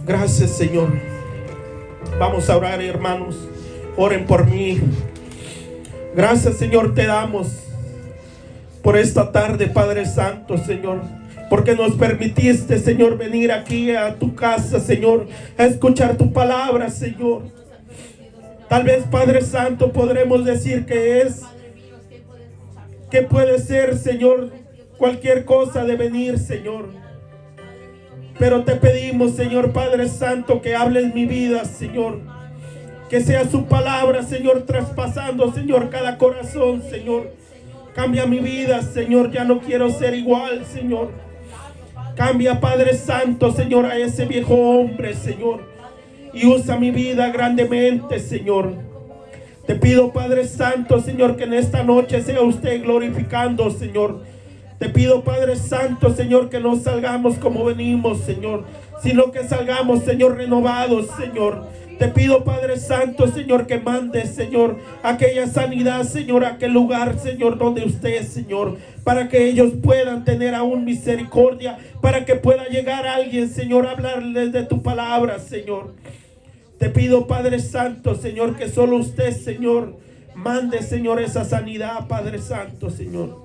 Gracias, Señor. Vamos a orar, hermanos. Oren por mí. Gracias, Señor, te damos por esta tarde, Padre Santo, Señor, porque nos permitiste, Señor, venir aquí a tu casa, Señor, a escuchar tu palabra, Señor. Tal vez, Padre Santo, podremos decir que puede ser, Señor, cualquier cosa de venir, Señor. Pero te pedimos, Señor Padre Santo, que hables mi vida, Señor. Que sea su palabra, Señor, traspasando, Señor, cada corazón, Señor. Cambia mi vida, Señor. Ya no quiero ser igual, Señor. Cambia, Padre Santo, Señor, a ese viejo hombre, Señor. Y usa mi vida grandemente, Señor. Te pido, Padre Santo, Señor, que en esta noche sea usted glorificando, Señor. Te pido, Padre Santo, Señor, que no salgamos como venimos, Señor, sino que salgamos, Señor, renovados, Señor. Te pido, Padre Santo, Señor, que mandes, Señor, aquella sanidad, Señor, aquel lugar, Señor, donde usted, Señor, para que ellos puedan tener aún misericordia, para que pueda llegar alguien, Señor, a hablarles de tu palabra, Señor. Te pido, Padre Santo, Señor, que solo usted, Señor, mande, Señor, esa sanidad, Padre Santo, Señor.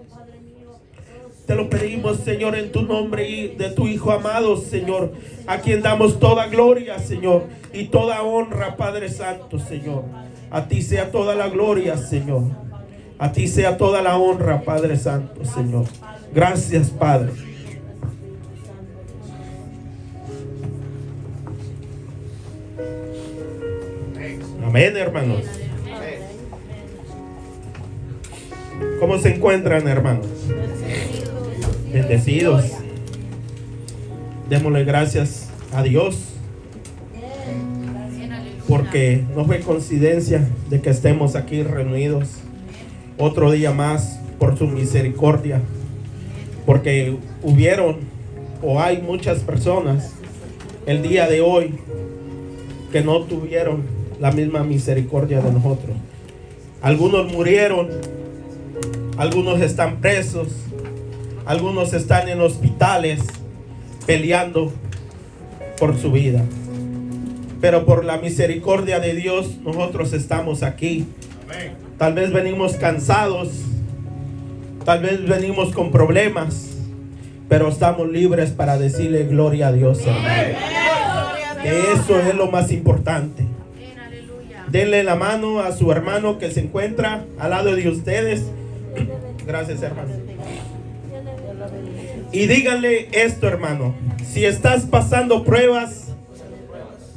Te lo pedimos, Señor, en tu nombre y de tu Hijo amado, Señor, a quien damos toda gloria, Señor, y toda honra, Padre Santo, Señor. A ti sea toda la gloria, Señor. A ti sea toda la honra, Padre Santo, Señor. Gracias, Padre. Amén, hermanos. ¿Cómo se encuentran, hermanos? Bendecidos. Démosle gracias a Dios, porque no fue coincidencia de que estemos aquí reunidos otro día más por su misericordia, porque hubieron o hay muchas personas el día de hoy que no tuvieron la misma misericordia de nosotros. Algunos murieron, algunos están presos, algunos están en hospitales peleando por su vida. Pero por la misericordia de Dios nosotros estamos aquí. Amén. Tal vez venimos cansados, tal vez venimos con problemas, pero estamos libres para decirle gloria a Dios, hermano. Que eso es lo más importante. Denle la mano a su hermano que se encuentra al lado de ustedes. Gracias, hermano. Y díganle esto, hermano: si estás pasando pruebas,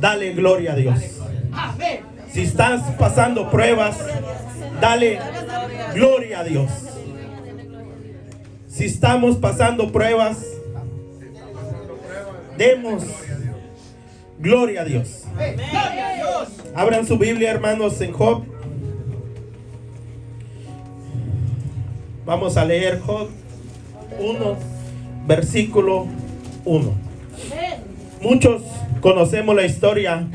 dale gloria a Dios. Si estás pasando pruebas, dale gloria a Dios. Si estamos pasando pruebas, demos gloria a Dios. Abran su Biblia, hermanos, en Job. Vamos a leer Job 1, versículo 1. Muchos conocemos la historia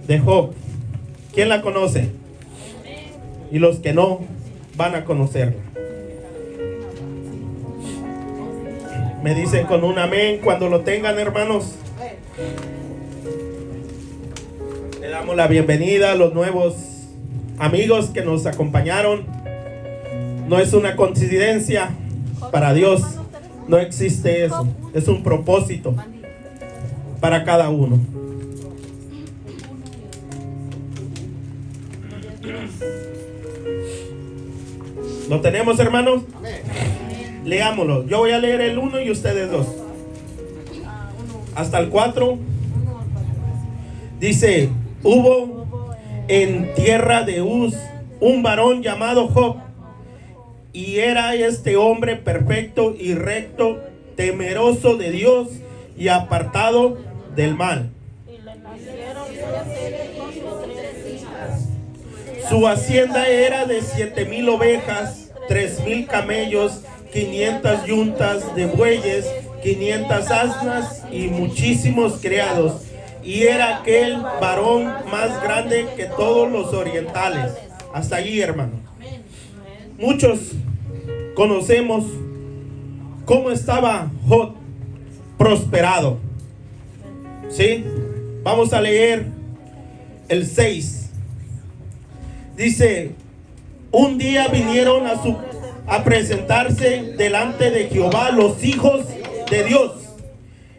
de Job. ¿Quién la conoce? Y los que no van a conocerla. Me dicen con un amén cuando lo tengan, hermanos. Le damos la bienvenida a los nuevos amigos que nos acompañaron. No es una coincidencia. Para Dios no existe eso. Es un propósito para cada uno. ¿Lo tenemos, hermanos? Leámoslo. Yo voy a leer el 1 y ustedes 2. Hasta el 4. Dice: hubo en tierra de Uz un varón llamado Job, y era este hombre perfecto y recto, temeroso de Dios y apartado del mal. Su hacienda era de 7,000 ovejas, 3,000 camellos, 500 yuntas de bueyes, 500 asnas y muchísimos criados. Y era aquel varón más grande que todos los orientales. Hasta allí, hermano. Muchos conocemos cómo estaba Job prosperado. ¿Sí? Vamos a leer el 6. Dice: un día vinieron a presentarse delante de Jehová los hijos de Dios,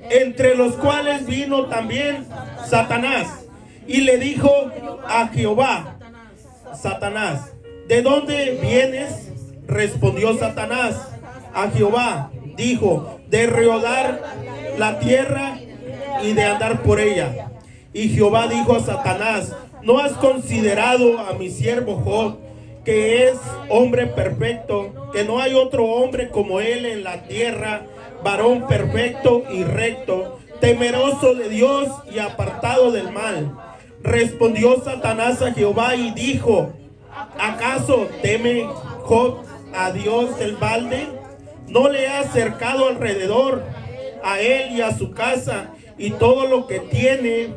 entre los cuales vino también Satanás, y le dijo a Jehová, Satanás, ¿de dónde vienes? Respondió Satanás a Jehová, dijo, de rodar la tierra y de andar por ella. Y Jehová dijo a Satanás, ¿no has considerado a mi siervo Job, que es hombre perfecto, que no hay otro hombre como él en la tierra, varón perfecto y recto, temeroso de Dios y apartado del mal? Respondió Satanás a Jehová y dijo, ¿acaso teme Job a Dios del balde? ¿No le ha cercado alrededor a él y a su casa y todo lo que tiene?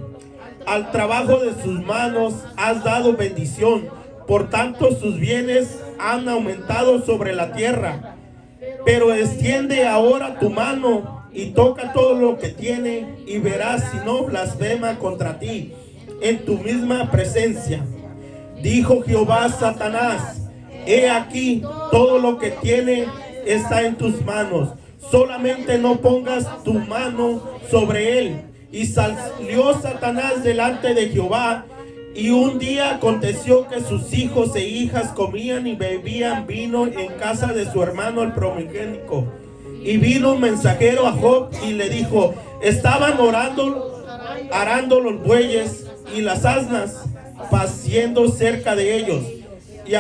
Al trabajo de sus manos has dado bendición, por tanto sus bienes han aumentado sobre la tierra. Pero extiende ahora tu mano y toca todo lo que tiene, y verás si no blasfema contra ti en tu misma presencia. Dijo Jehová a Satanás, he aquí, todo lo que tiene está en tus manos, solamente no pongas tu mano sobre él. Y salió Satanás delante de Jehová. Y un día aconteció que sus hijos e hijas comían y bebían vino en casa de su hermano el primogénito. Y vino un mensajero a Job y le dijo, estaban arando los bueyes y las asnas, paciendo cerca de ellos. Y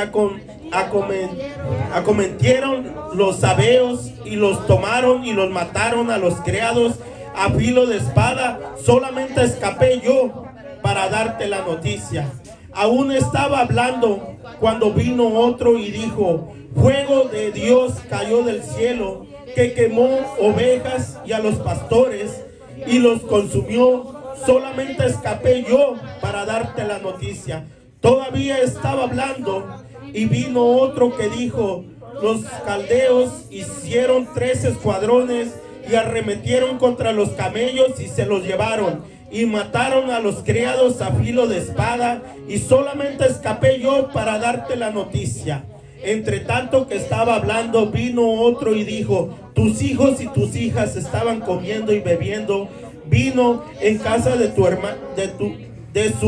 acometieron los sabeos y los tomaron y los mataron a los criados a filo de espada. Solamente escapé yo para darte la noticia. Aún estaba hablando cuando vino otro y dijo, fuego de Dios cayó del cielo, que quemó ovejas y a los pastores y los consumió. Solamente escapé yo para darte la noticia. Todavía estaba hablando y vino otro que dijo, los caldeos hicieron 3 escuadrones y arremetieron contra los camellos y se los llevaron y mataron a los criados a filo de espada, y solamente escapé yo para darte la noticia. Entre tanto que estaba hablando, vino otro y dijo, tus hijos y tus hijas estaban comiendo y bebiendo vino en casa de su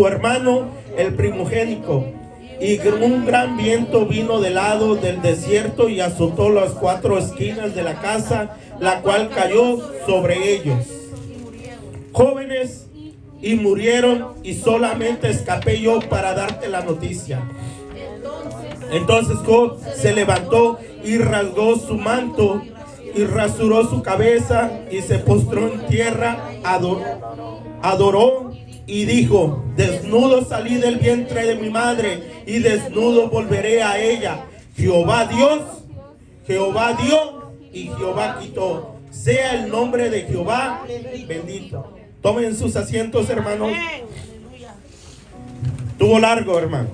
hermano el primogénito. Y un gran viento vino del lado del desierto y azotó las 4 esquinas de la casa, la cual cayó sobre ellos, jóvenes, y murieron, y solamente escapé yo para darte la noticia. Entonces Job se levantó y rasgó su manto y rasuró su cabeza y se postró en tierra, adoró y dijo, desnudo salí del vientre de mi madre y desnudo volveré a ella. Jehová dio y Jehová quitó. Sea el nombre de Jehová bendito. Tomen sus asientos, hermanos. Estuvo largo, hermano,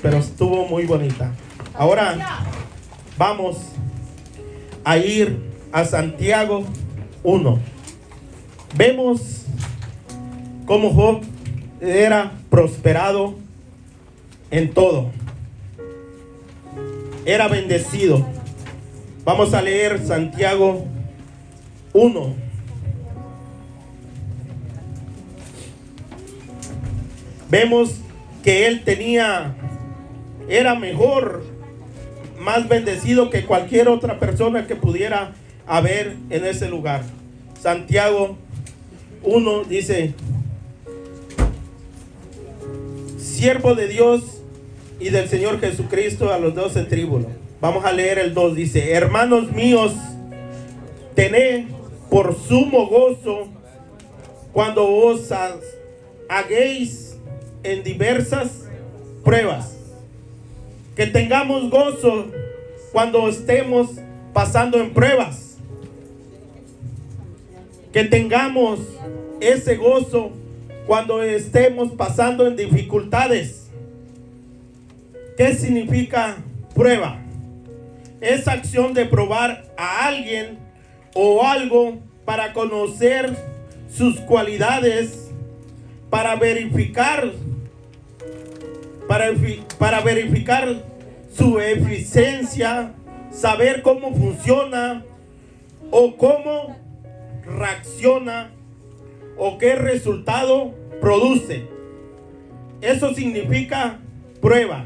pero estuvo muy bonita. Ahora vamos a ir a Santiago 1. Vemos cómo Job era prosperado en todo. Era bendecido. Vamos a leer Santiago 1. Vemos que él era mejor, más bendecido que cualquier otra persona que pudiera haber en ese lugar. Santiago 1 dice, siervo de Dios y del Señor Jesucristo a los 12 tribus. Vamos a leer el 2, dice, hermanos míos, tened por sumo gozo cuando os hagáis en diversas pruebas. Que tengamos gozo cuando estemos pasando en pruebas. Que tengamos ese gozo cuando estemos pasando en dificultades. ¿Qué significa prueba? Es acción de probar a alguien o algo para conocer sus cualidades para verificar su eficiencia, saber cómo funciona o cómo reacciona o qué resultado produce. Eso significa prueba.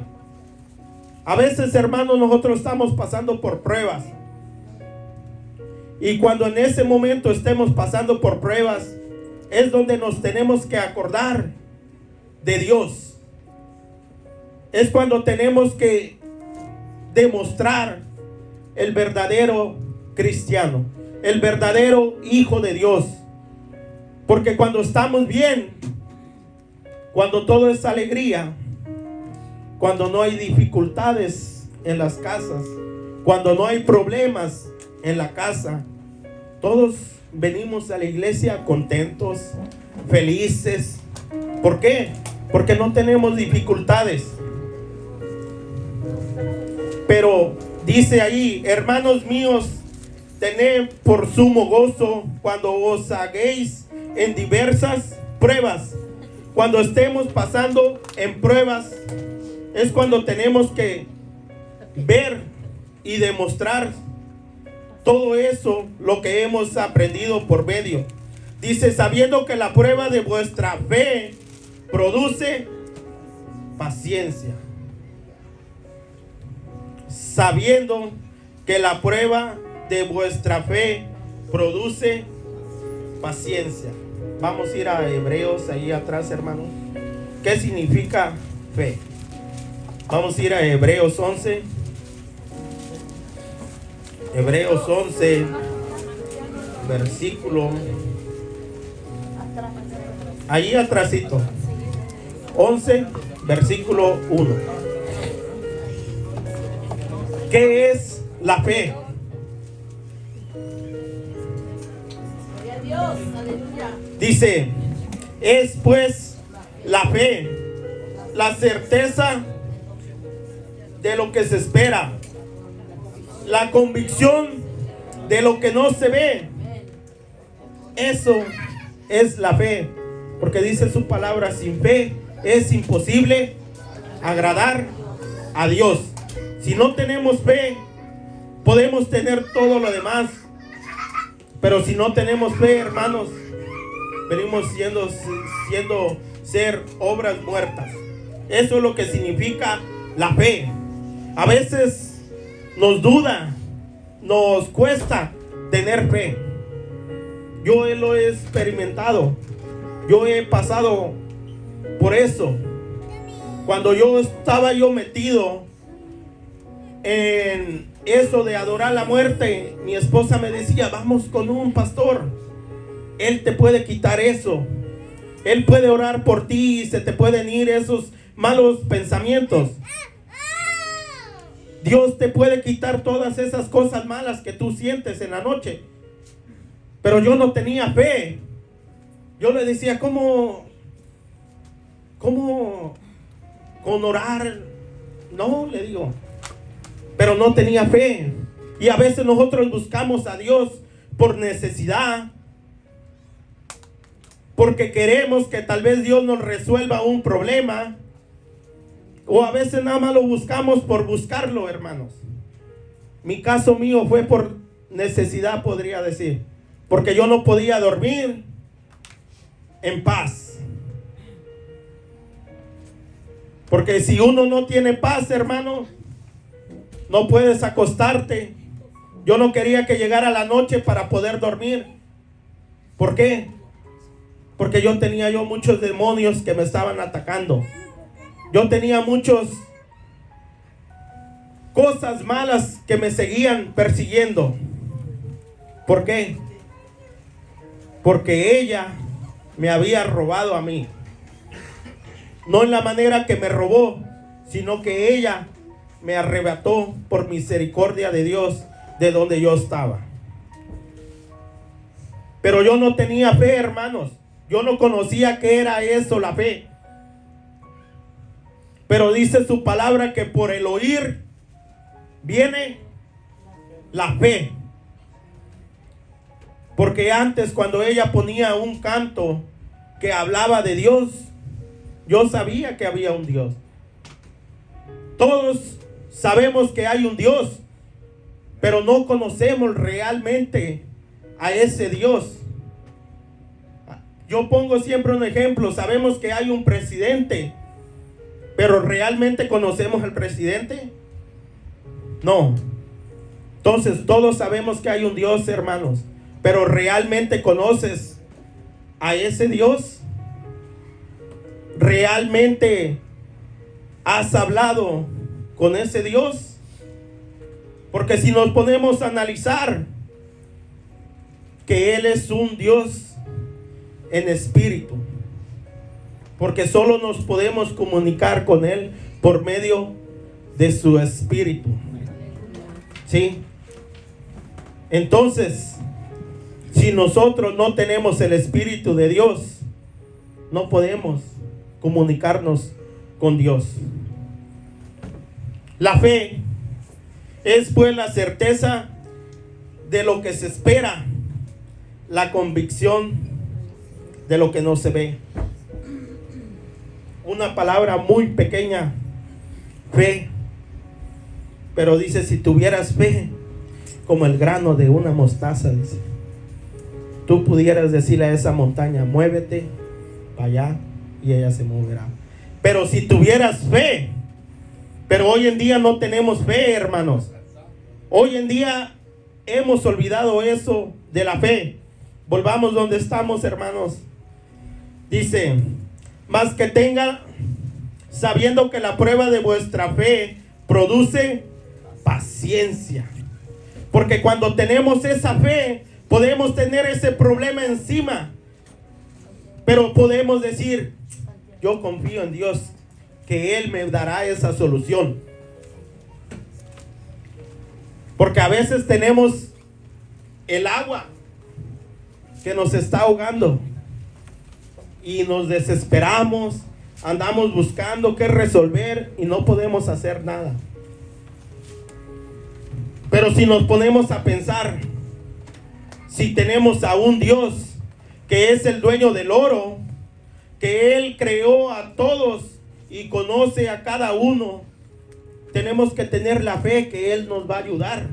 A veces, hermanos, nosotros estamos pasando por pruebas. Y cuando en ese momento estemos pasando por pruebas, es donde nos tenemos que acordar de Dios. Es cuando tenemos que demostrar el verdadero cristiano, el verdadero hijo de Dios. Porque cuando estamos bien, cuando todo es alegría, cuando no hay dificultades en las casas, cuando no hay problemas en la casa, todos venimos a la iglesia contentos, felices. ¿Por qué? Porque no tenemos dificultades. Pero dice ahí: hermanos míos, tened por sumo gozo cuando os halléis en diversas pruebas. Cuando estemos pasando en pruebas, es cuando tenemos que ver y demostrar todo eso, lo que hemos aprendido por medio. Dice: sabiendo que la prueba de vuestra fe produce paciencia. Sabiendo que la prueba de vuestra fe produce paciencia. Vamos a ir a Hebreos ahí atrás, hermanos. ¿Qué significa fe? Vamos a ir a Hebreos 11. Hebreos 11, versículo, ahí atrásito, 11, versículo 1. ¿Qué es la fe? Dice: es pues la fe, la certeza de lo que se espera, la convicción de lo que no se ve. Eso es la fe. Porque dice su palabra: sin fe es imposible agradar a Dios. Si no tenemos fe, podemos tener todo lo demás. Pero si no tenemos fe, hermanos, venimos siendo ser obras muertas. Eso es lo que significa la fe. A veces nos cuesta tener fe. Yo lo he experimentado. Yo he pasado por eso. Cuando yo estaba metido en eso de adorar la muerte, mi esposa me decía: vamos con un pastor, él te puede quitar eso, él puede orar por ti y se te pueden ir esos malos pensamientos. Dios te puede quitar todas esas cosas malas que tú sientes en la noche. Pero yo no tenía fe. Yo le decía: ¿cómo con orar? No, le digo. Pero no tenía fe. Y a veces nosotros buscamos a Dios por necesidad, porque queremos que tal vez Dios nos resuelva un problema. O a veces nada más lo buscamos por buscarlo, hermanos. Mi caso mío fue por necesidad, podría decir. Porque yo no podía dormir en paz. Porque si uno no tiene paz, hermano, no puedes acostarte. Yo no quería que llegara la noche para poder dormir. ¿Por qué? Porque yo tenía muchos demonios que me estaban atacando. Yo tenía muchas cosas malas que me seguían persiguiendo. ¿Por qué? Porque ella me había robado a mí. No en la manera que me robó, sino que ella me arrebató por misericordia de Dios de donde yo estaba. Pero yo no tenía fe, hermanos. Yo no conocía qué era eso, la fe. Pero dice su palabra que por el oír viene la fe. Porque antes, cuando ella ponía un canto que hablaba de Dios, yo sabía que había un Dios. Todos sabemos que hay un Dios, pero no conocemos realmente a ese Dios. Yo pongo siempre un ejemplo. Sabemos que hay un presidente, pero ¿realmente conocemos al presidente? No. Entonces todos sabemos que hay un Dios, hermanos, pero ¿realmente conoces a ese Dios? ¿Realmente has hablado con ese Dios? Porque si nos ponemos a analizar que Él es un Dios en espíritu, porque solo nos podemos comunicar con Él por medio de su espíritu. ¿Sí? Entonces, si nosotros no tenemos el espíritu de Dios, no podemos comunicarnos con Dios. La fe es pues la certeza de lo que se espera, la convicción de lo que no se ve. Una palabra muy pequeña, fe. Pero dice, si tuvieras fe como el grano de una mostaza, dice, tú pudieras decirle a esa montaña, muévete para allá, y ella se moverá. Pero si tuvieras fe, pero hoy en día no tenemos fe, hermanos. Hoy en día hemos olvidado eso de la fe. Volvamos donde estamos, hermanos. Dice, mas que tenga, sabiendo que la prueba de vuestra fe produce paciencia. Porque cuando tenemos esa fe, podemos tener ese problema encima, pero podemos decir, yo confío en Dios, que Él me dará esa solución. Porque a veces tenemos el agua que nos está ahogando y nos desesperamos, andamos buscando qué resolver y no podemos hacer nada. Pero si nos ponemos a pensar, si tenemos a un Dios que es el dueño del oro, que Él creó a todos y conoce a cada uno, tenemos que tener la fe que Él nos va a ayudar.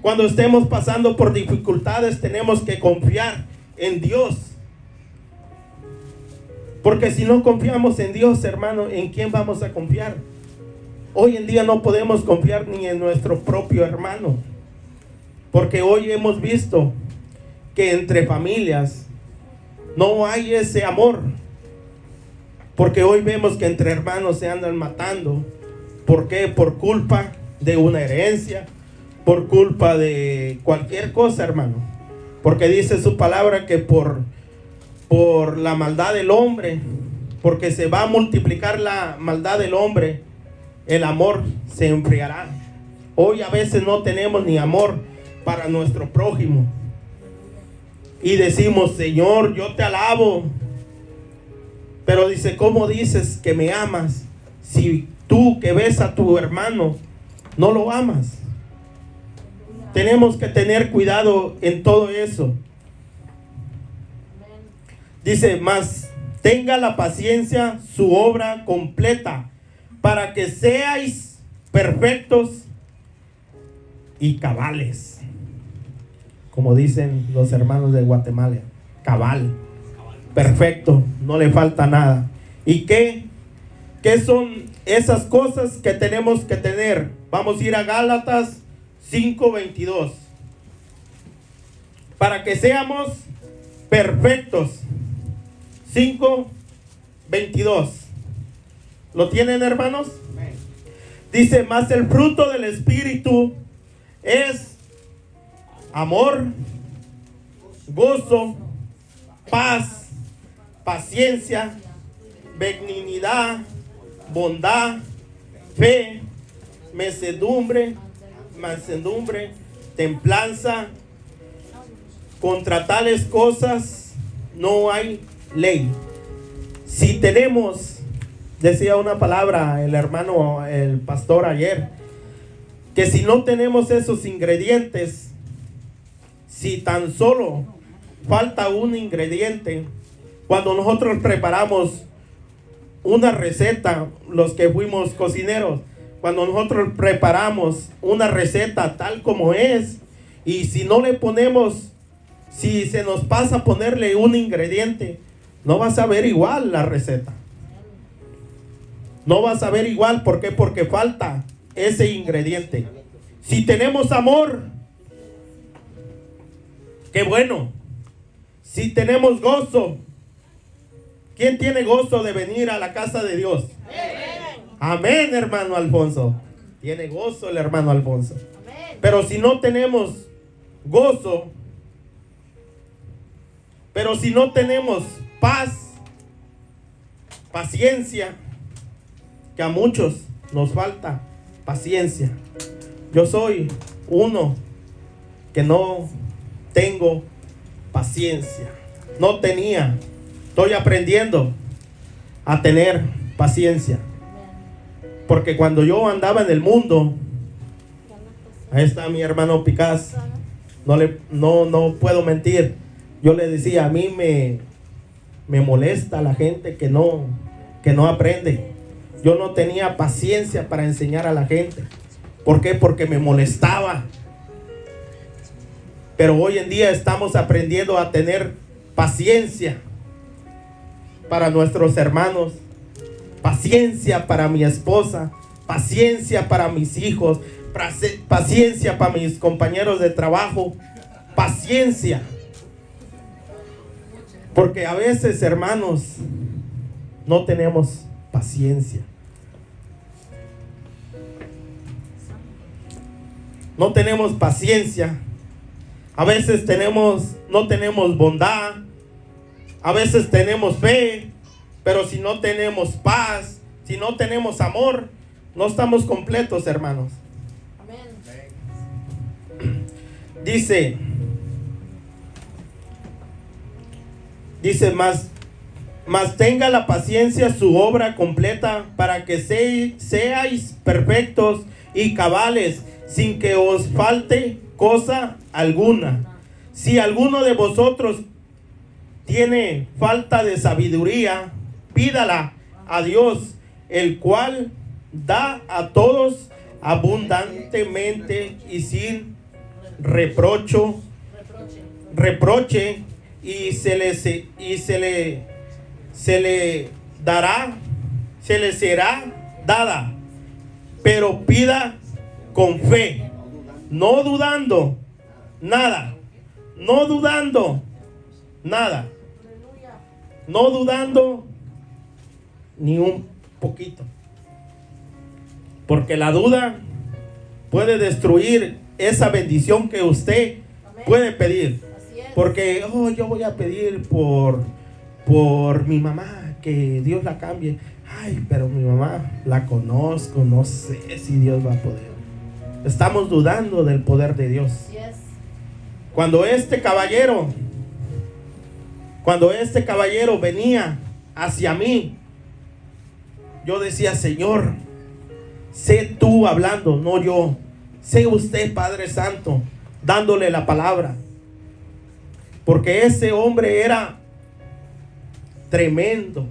Cuando estemos pasando por dificultades, tenemos que confiar en Dios. Porque si no confiamos en Dios, hermano, ¿en quién vamos a confiar? Hoy en día no podemos confiar ni en nuestro propio hermano, porque hoy hemos visto que entre familias no hay ese amor, porque hoy vemos que entre hermanos se andan matando. ¿Por qué? Por culpa de una herencia, por culpa de cualquier cosa, hermano, porque dice su palabra que por la maldad del hombre, porque se va a multiplicar la maldad del hombre, el amor se enfriará. Hoy a veces no tenemos ni amor para nuestro prójimo. Y decimos, Señor, yo te alabo. Pero dice, ¿cómo dices que me amas si tú que ves a tu hermano no lo amas? Tenemos que tener cuidado en todo eso. Dice, mas tenga la paciencia su obra completa, para que seáis perfectos y cabales, como dicen los hermanos de Guatemala, cabal, perfecto, no le falta nada. ¿Y qué son esas cosas que tenemos que tener? Vamos a ir a Gálatas 5:22, para que seamos perfectos. 5:22. ¿Lo tienen, hermanos? Dice, mas el fruto del Espíritu es amor, gozo, paz, paciencia, benignidad, bondad, fe, mansedumbre, templanza. Contra tales cosas no hay ley. Si tenemos, decía una palabra el hermano, el pastor ayer, que si no tenemos esos ingredientes, si tan solo falta un ingrediente, cuando nosotros preparamos una receta, los que fuimos cocineros, cuando nosotros preparamos una receta tal como es, y si no le ponemos, si se nos pasa ponerle un ingrediente, no vas a ver igual la receta. No vas a ver igual. ¿Por qué? Porque falta ese ingrediente. Si tenemos amor, qué bueno. Si tenemos gozo, ¿quién tiene gozo de venir a la casa de Dios? Amén, hermano Alfonso. Tiene gozo el hermano Alfonso. Pero si no tenemos gozo, pero si no tenemos paz, paciencia, que a muchos nos falta paciencia. Yo soy uno que no tengo paciencia. No tenía. Estoy aprendiendo a tener paciencia. Porque cuando yo andaba en el mundo, ahí está mi hermano Picaz, no puedo mentir. Yo le decía, a mí me molesta la gente que no aprende. Yo no tenía paciencia para enseñar a la gente. ¿Por qué? Porque me molestaba. Pero hoy en día estamos aprendiendo a tener paciencia para nuestros hermanos, paciencia para mi esposa, paciencia para mis hijos, paciencia para mis compañeros de trabajo, paciencia. Porque a veces, hermanos, no tenemos paciencia. No tenemos paciencia. A veces no tenemos bondad. A veces tenemos fe. Pero si no tenemos paz, si no tenemos amor, no estamos completos, hermanos. Amén. Dice mas tenga la paciencia su obra completa, para que seáis perfectos y cabales, sin que os falte cosa alguna. Si alguno de vosotros tiene falta de sabiduría, pídala a Dios, el cual da a todos abundantemente y sin reproche, y se le será dada. Pero pida con fe, no dudando nada, no dudando nada, no dudando ni un poquito, porque la duda puede destruir esa bendición que usted puede pedir. Porque yo voy a pedir por mi mamá, que Dios la cambie. Ay, pero mi mamá la conozco, no sé si Dios va a poder. Estamos dudando del poder de Dios. Cuando este caballero venía hacia mí, yo decía, Señor, sé tú hablando, no yo. Sé usted, Padre Santo, dándole la palabra. Porque ese hombre era tremendo.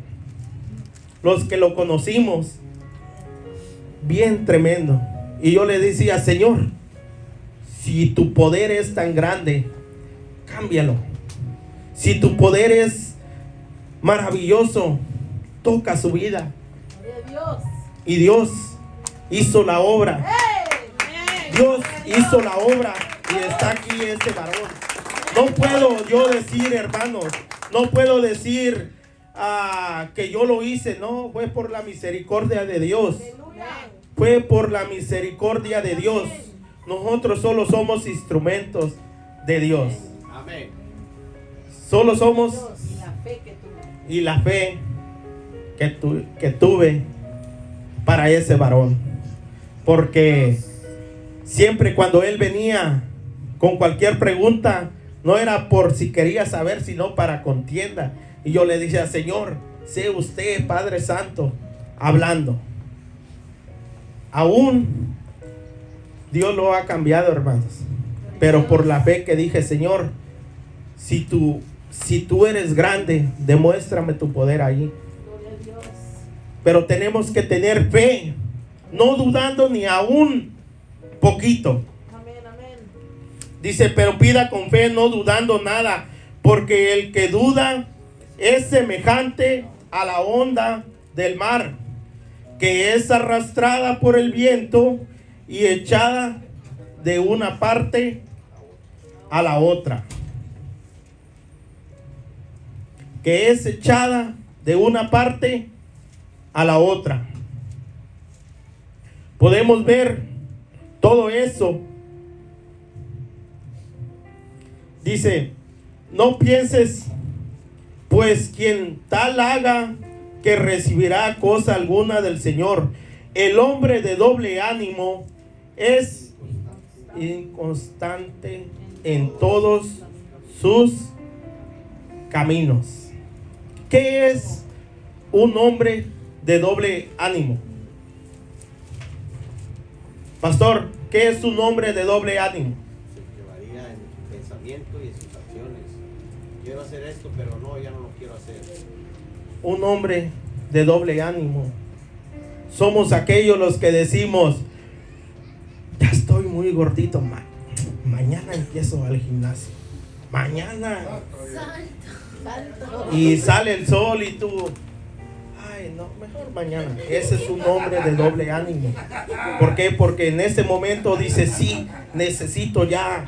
Los que lo conocimos, bien tremendo. Y yo le decía, Señor, si tu poder es tan grande, cámbialo. Si tu poder es maravilloso, toca su vida. Y Dios hizo la obra. Dios hizo la obra y está aquí este varón. No puedo yo decir, hermanos, no puedo decir que yo lo hice. No, fue por la misericordia de Dios. Fue por la misericordia de Dios. Nosotros solo somos instrumentos de Dios. Amén. Solo somos. Y la fe que tuve para ese varón. Porque siempre cuando él venía con cualquier pregunta, no era por si quería saber, sino para contienda. Y yo le dije, Señor, sé usted, Padre Santo, hablando. Aún Dios lo ha cambiado, hermanos. Pero por la fe que dije, Señor, si tú eres grande, demuéstrame tu poder ahí. Pero tenemos que tener fe, no dudando ni aún poquito. Dice, pero pida con fe, no dudando nada, porque el que duda es semejante a la onda del mar, que es arrastrada por el viento y echada de una parte a la otra. Que es echada de una parte a la otra. Podemos ver todo eso. Dice, no pienses pues quien tal haga que recibirá cosa alguna del Señor. El hombre de doble ánimo es inconstante en todos sus caminos. ¿Qué es un hombre de doble ánimo? Pastor, ¿qué es un hombre de doble ánimo? Se varía en su pensamiento y en sus acciones. Quiero hacer esto, pero no, ya no lo quiero hacer. Un hombre de doble ánimo. Somos aquellos los que decimos, ya estoy muy gordito, mañana empiezo al gimnasio. Mañana. Y sale el sol y tú, ay no, mejor mañana. Ese es un hombre de doble ánimo. ¿Por qué? Porque en ese momento dice, sí, necesito ya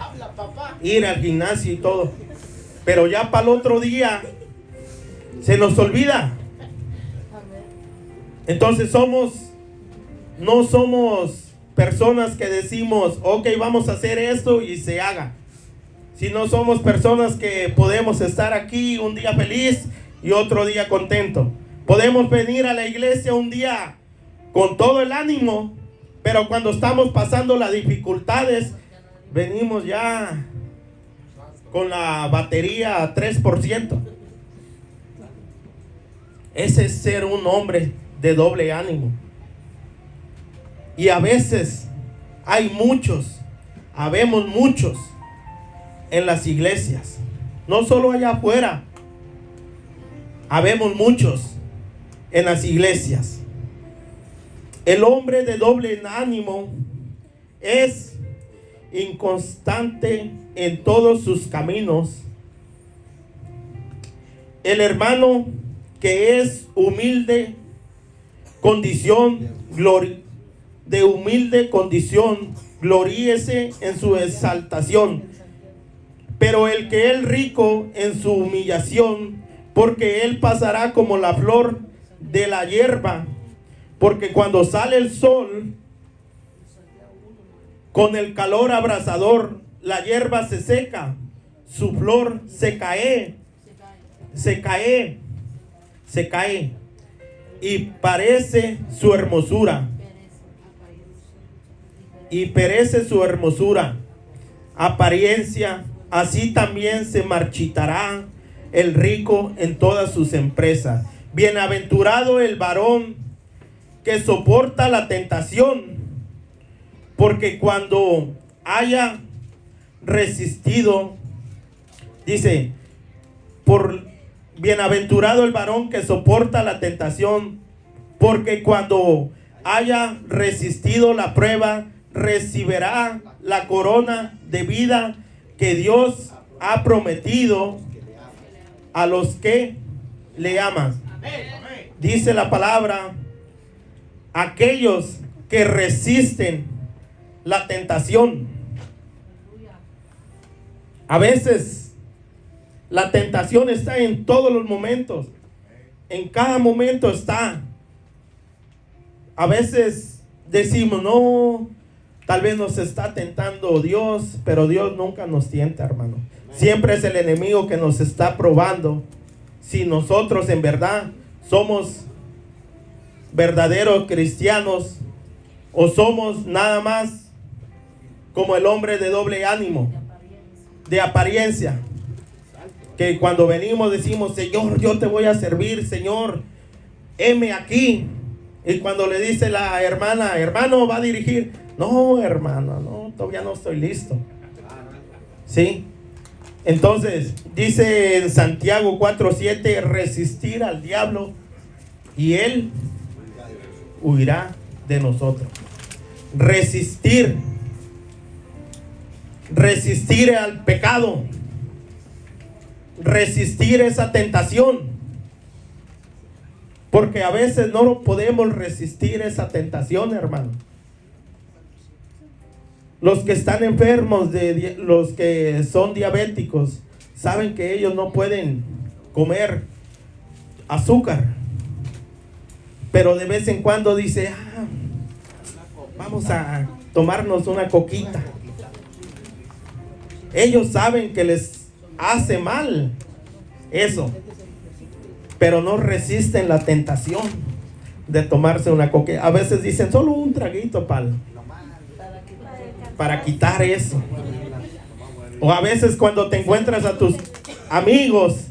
ir al gimnasio y todo. Pero ya para el otro día se nos olvida. Entonces no somos personas que decimos, ok, vamos a hacer esto y se haga. Sino somos personas que podemos estar aquí un día feliz y otro día contento. Podemos venir a la iglesia un día con todo el ánimo, pero cuando estamos pasando las dificultades, venimos ya con la batería a 3%. Ese es ser un hombre de doble ánimo. Y a veces habemos muchos en las iglesias, no solo allá afuera, habemos muchos en las iglesias. El hombre de doble ánimo es inconstante en todos sus caminos. El hermano que es humilde condición, gloríese en su exaltación. Pero el que es rico en su humillación, porque él pasará como la flor de la hierba, porque cuando sale el sol, con el calor abrasador, la hierba se seca, su flor se cae, y perece su hermosura, apariencia. Así también se marchitará el rico en todas sus empresas. Bienaventurado el varón que soporta la tentación, porque cuando haya resistido, dice, bienaventurado el varón que soporta la tentación, porque cuando haya resistido la prueba, recibirá la corona de vida que Dios ha prometido a los que le aman. Dice la palabra, aquellos que resisten la tentación. A veces la tentación está en todos los momentos. En cada momento está. A veces decimos, no, tal vez nos está tentando Dios, pero Dios nunca nos tienta, hermano. Siempre es el enemigo que nos está probando si nosotros en verdad somos verdaderos cristianos o somos nada más como el hombre de doble ánimo, de apariencia, que cuando venimos decimos, Señor, yo te voy a servir, Señor, heme aquí. Y cuando le dice la hermana, hermano, va a dirigir, no, hermano, no, todavía no estoy listo. ¿Sí? Entonces, dice en Santiago 4:7, resistir al diablo y él huirá de nosotros. Resistir al pecado, resistir esa tentación, porque a veces no podemos resistir esa tentación, hermano. Los que están enfermos, los que son diabéticos, saben que ellos no pueden comer azúcar, pero de vez en cuando dice, vamos a tomarnos una coquita. Ellos saben que les hace mal eso, pero no resisten la tentación de tomarse una coquita. A veces dicen solo un traguito para quitar eso. O a veces cuando te encuentras a tus amigos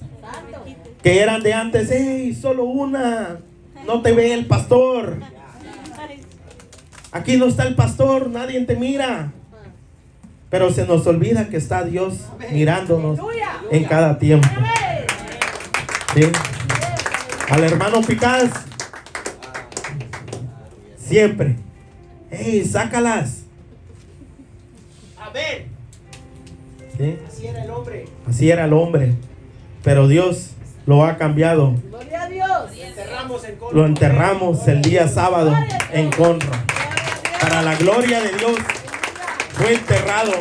que eran de antes, hey, solo una, no te ve el pastor, aquí no está el pastor, nadie te mira. Pero se nos olvida que está Dios mirándonos en cada tiempo. ¿Sí? Al hermano Picaz, siempre, hey, sácalas. Amén. ¿Sí? Así era el hombre. Así era el hombre, pero Dios lo ha cambiado. Gloria a Dios. Lo enterramos el día sábado en Conroe. Para la gloria de Dios, fue enterrado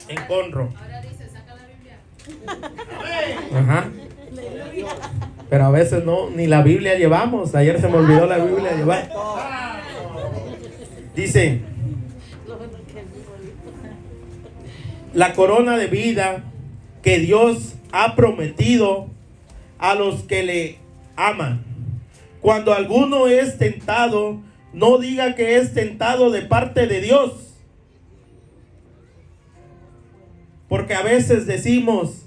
en Conroe. Ahora dice, saca la Biblia. Ajá. Pero a veces no, ni la Biblia llevamos. Ayer se me olvidó la Biblia llevar. Dice, la corona de vida que Dios ha prometido a los que le aman. Cuando alguno es tentado, no diga que es tentado de parte de Dios. Porque a veces decimos,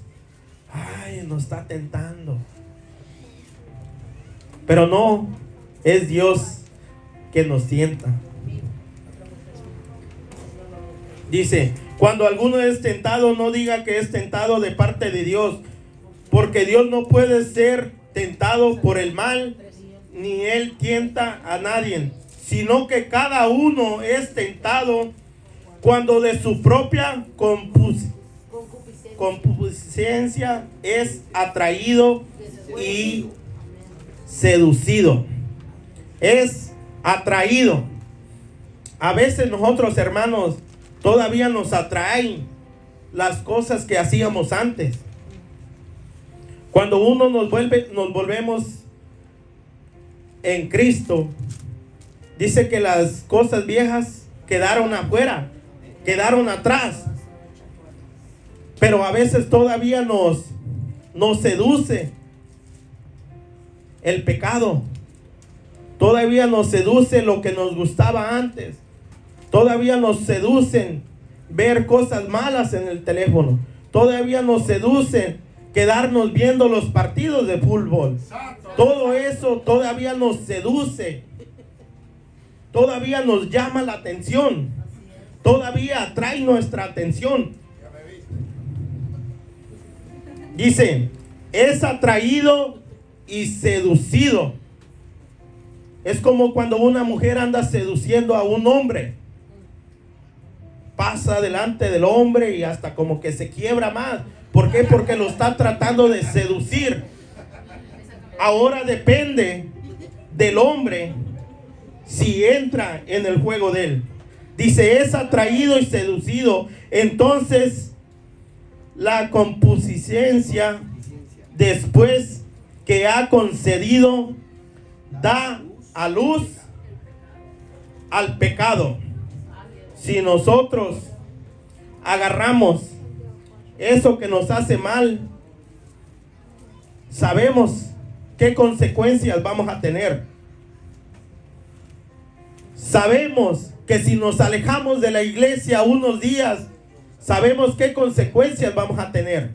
ay, nos está tentando. Pero no, es Dios que nos tienta. Dice, cuando alguno es tentado, no diga que es tentado de parte de Dios, porque Dios no puede ser tentado por el mal, ni Él tienta a nadie, sino que cada uno es tentado cuando de su propia concupiscencia es atraído y seducido. Es atraído. A veces nosotros, hermanos, todavía nos atraen las cosas que hacíamos antes. Cuando uno nos volvemos en Cristo, dice que las cosas viejas quedaron afuera, quedaron atrás. Pero a veces todavía nos seduce el pecado. Todavía nos seduce lo que nos gustaba antes. Todavía nos seducen ver cosas malas en el teléfono. Todavía nos seducen quedarnos viendo los partidos de fútbol. Todo eso todavía nos seduce. Todavía nos llama la atención. Todavía atrae nuestra atención. Dice, es atraído y seducido. Es como cuando una mujer anda seduciendo a un hombre. Pasa delante del hombre y hasta como que se quiebra más. ¿Por qué? Porque lo está tratando de seducir. Ahora depende del hombre si entra en el juego de él. Dice, es atraído y seducido. Entonces, la concupiscencia, después que ha concedido, da a luz al pecado. Si nosotros agarramos eso que nos hace mal, sabemos qué consecuencias vamos a tener. Sabemos que si nos alejamos de la iglesia unos días, sabemos qué consecuencias vamos a tener.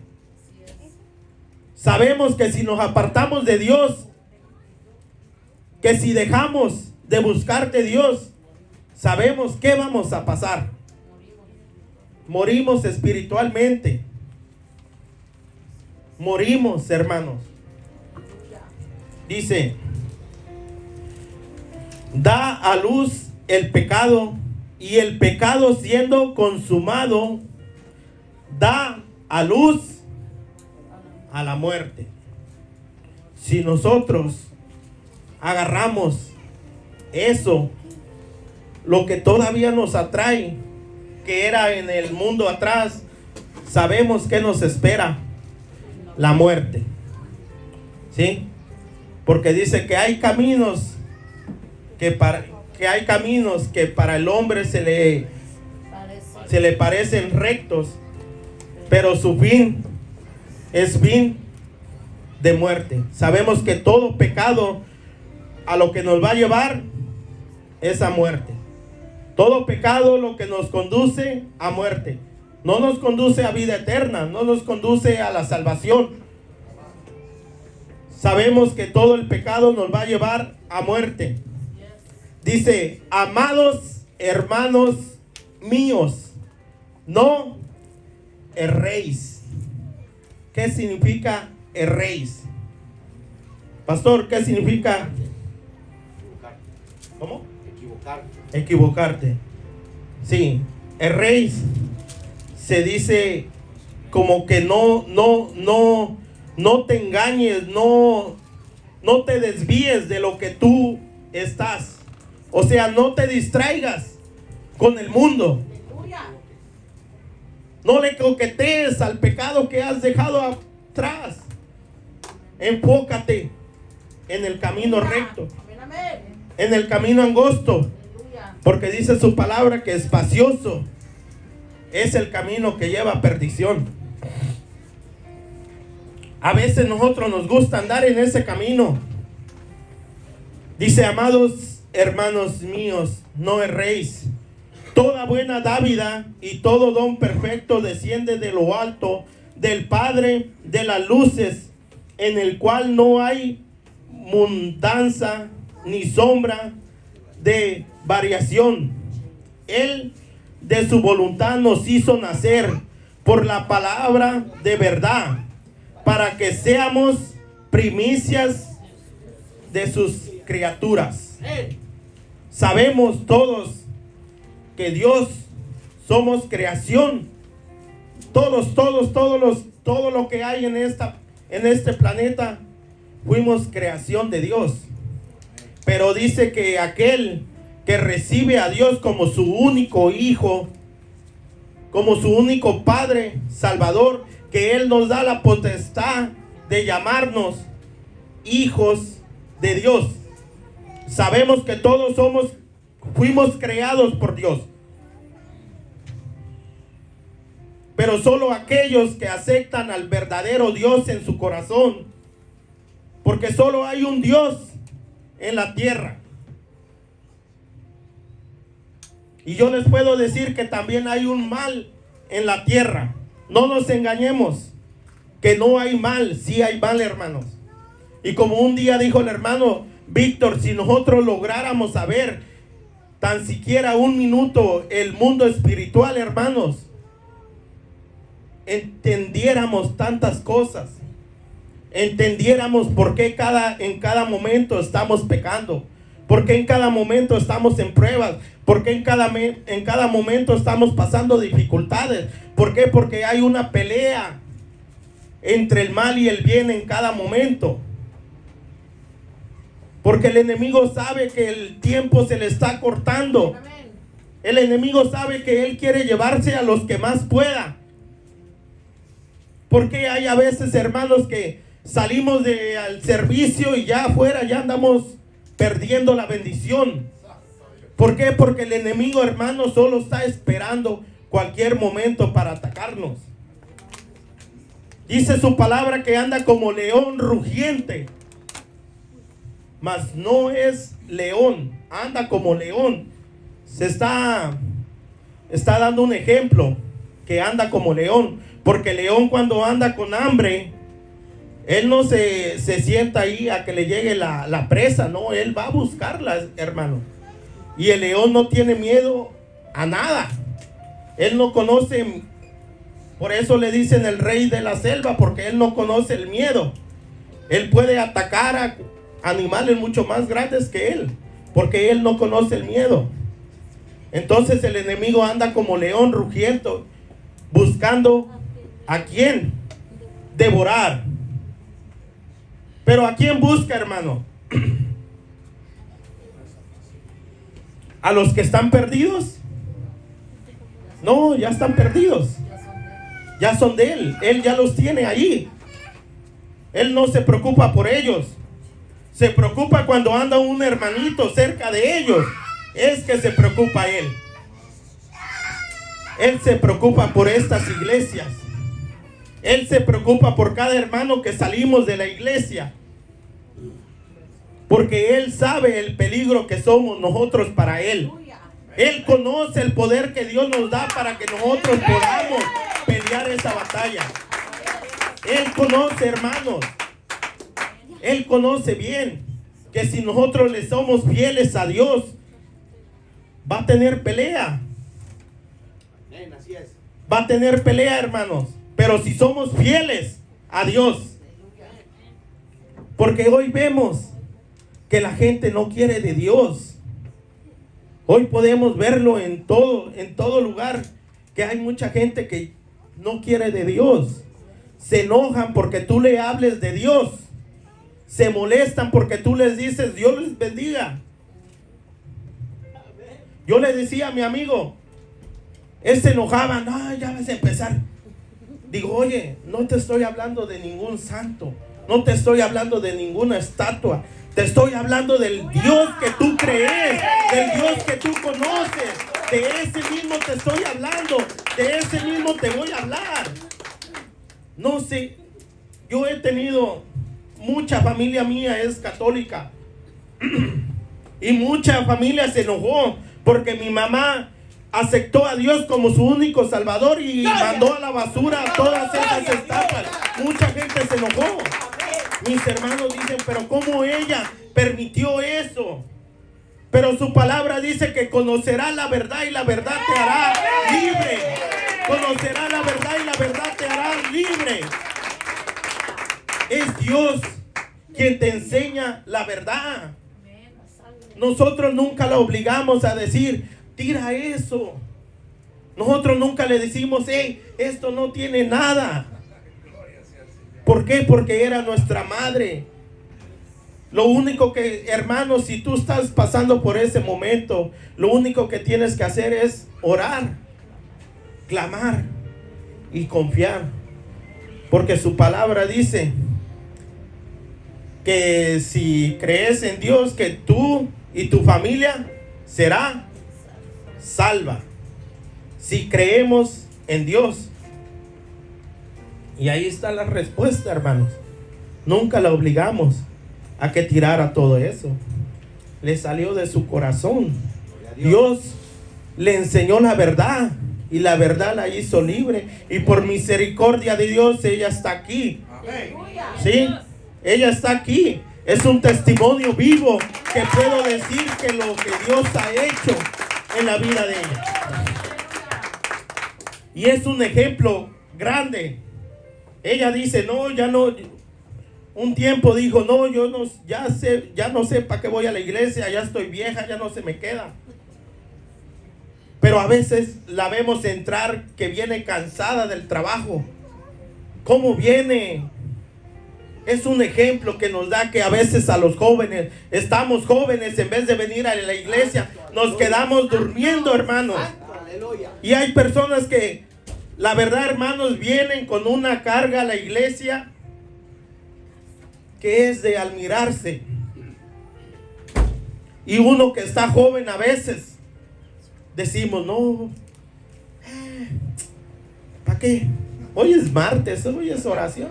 Sabemos que si nos apartamos de Dios, que si dejamos de buscar de Dios, sabemos qué vamos a pasar. morimos espiritualmente. Morimos, hermanos. Dice, da a luz el pecado, y el pecado siendo consumado, da a luz a la muerte. Si nosotros agarramos eso, lo que todavía nos atrae, que era en el mundo atrás, sabemos que nos espera la muerte. ¿Sí? Porque dice que hay caminos que para el hombre se le parecen rectos, pero su fin es fin de muerte. Sabemos que todo pecado a lo que nos va a llevar es a muerte. Todo pecado lo que nos conduce a muerte. No nos conduce a vida eterna, no nos conduce a la salvación. Sabemos que todo el pecado nos va a llevar a muerte. Dice, amados hermanos míos, no erréis. ¿Qué significa erréis? Pastor, ¿qué significa? ¿Cómo? Equivocarte. Sí, erréis se dice como que no te engañes, no te desvíes de lo que tú estás. O sea, no te distraigas con el mundo. No le coquetees al pecado que has dejado atrás. Enfócate en el camino recto, en el camino angosto, porque dice su palabra que espacioso es el camino que lleva a perdición. A veces nosotros nos gusta andar en ese camino. Dice, amados hermanos míos, no erréis. Toda buena dádiva y todo don perfecto desciende de lo alto, del Padre de las luces, en el cual no hay mudanza ni sombra de variación. Él de su voluntad nos hizo nacer por la palabra de verdad, para que seamos primicias de sus criaturas. Sabemos todos que Dios somos creación. Todo lo que hay en este planeta fuimos creación de Dios. Pero dice que aquel que recibe a Dios como su único hijo, como su único Padre Salvador, que Él nos da la potestad de llamarnos hijos de Dios. Sabemos que todos fuimos creados por Dios. Pero solo aquellos que aceptan al verdadero Dios en su corazón, porque solo hay un Dios en la tierra. Y yo les puedo decir que también hay un mal en la tierra. No nos engañemos, que no hay mal, sí hay mal, hermanos. Y como un día dijo el hermano Víctor, si nosotros lográramos saber tan siquiera un minuto el mundo espiritual, hermanos, entendiéramos tantas cosas, entendiéramos por qué en cada momento estamos pecando, por qué en cada momento estamos en pruebas, por qué en cada momento estamos pasando dificultades. ¿Por qué? Porque hay una pelea entre el mal y el bien en cada momento. Porque el enemigo sabe que el tiempo se le está cortando. El enemigo sabe que él quiere llevarse a los que más pueda. Porque hay a veces, hermanos, que salimos al servicio y ya afuera ya andamos perdiendo la bendición. ¿Por qué? Porque el enemigo, hermano, solo está esperando cualquier momento para atacarnos. Dice su palabra que anda como león rugiente, mas no es león, anda como león. Se está dando un ejemplo, que anda como león, porque el león cuando anda con hambre, él no se sienta ahí a que le llegue la presa, no, él va a buscarla, hermano. Y el león no tiene miedo a nada. Él no conoce, por eso le dicen el rey de la selva, porque él no conoce el miedo. Él puede atacar a animales mucho más grandes que él, porque él no conoce el miedo. Entonces el enemigo anda como león rugiendo, buscando a quién devorar. Pero ¿a quién busca, hermano? ¿A los que están perdidos? No, ya están perdidos. Ya son de él. Él ya los tiene ahí. Él no se preocupa por ellos. Se preocupa cuando anda un hermanito cerca de ellos. Es que se preocupa él. Él se preocupa por estas iglesias. Él se preocupa por cada hermano que salimos de la iglesia. Porque Él sabe el peligro que somos nosotros para Él. Él conoce el poder que Dios nos da para que nosotros podamos pelear esa batalla. Él conoce, hermanos. Él conoce bien que si nosotros le somos fieles a Dios, va a tener pelea. Así es. Va a tener pelea, hermanos. Pero si somos fieles a Dios. Porque hoy vemos que la gente no quiere de Dios. Hoy podemos verlo en todo lugar, que hay mucha gente que no quiere de Dios. Se enojan porque tú le hables de Dios. Se molestan porque tú les dices, Dios les bendiga. Yo le decía a mi amigo, él se enojaba, no, ya vas a empezar. Digo, oye, no te estoy hablando de ningún santo, no te estoy hablando de ninguna estatua. Te estoy hablando del Dios que tú crees, del Dios que tú conoces. De ese mismo te estoy hablando, de ese mismo te voy a hablar. No sé, yo he tenido, mucha familia mía es católica. Y mucha familia se enojó porque mi mamá aceptó a Dios como su único salvador y mandó a la basura todas esas estatuas. Mucha gente se enojó. Mis hermanos dicen, pero ¿cómo ella permitió eso? Pero su palabra dice que conocerá la verdad y la verdad te hará libre. Conocerá la verdad y la verdad te hará libre. Es Dios quien te enseña la verdad. Nosotros nunca la obligamos a decir, tira eso. Nosotros nunca le decimos, hey, esto no tiene nada. ¿Por qué? Porque era nuestra madre. Lo único que, hermanos, si tú estás pasando por ese momento, lo único que tienes que hacer es orar, clamar y confiar. Porque su palabra dice que si crees en Dios, que tú y tu familia será salva. Si creemos en Dios. Y ahí está la respuesta, hermanos. Nunca la obligamos a que tirara todo eso. Le salió de su corazón. Dios le enseñó la verdad y la verdad la hizo libre. Y por misericordia de Dios ella está aquí. ¿Sí? Ella está aquí. Es un testimonio vivo que puedo decir que lo que Dios ha hecho en la vida de ella. Y es un ejemplo grande. Ella dice, no, ya no. Un tiempo dijo, no, yo no, ya no sé para qué voy a la iglesia, ya estoy vieja, ya no se me queda. Pero a veces la vemos entrar que viene cansada del trabajo. ¿Cómo viene? Es un ejemplo que nos da que a veces a los jóvenes, estamos jóvenes, en vez de venir a la iglesia, nos quedamos durmiendo, hermanos. Y hay personas que, la verdad, hermanos, vienen con una carga a la iglesia que es de admirarse. Y uno que está joven a veces decimos, no, ¿para qué? Hoy es martes, hoy es oración.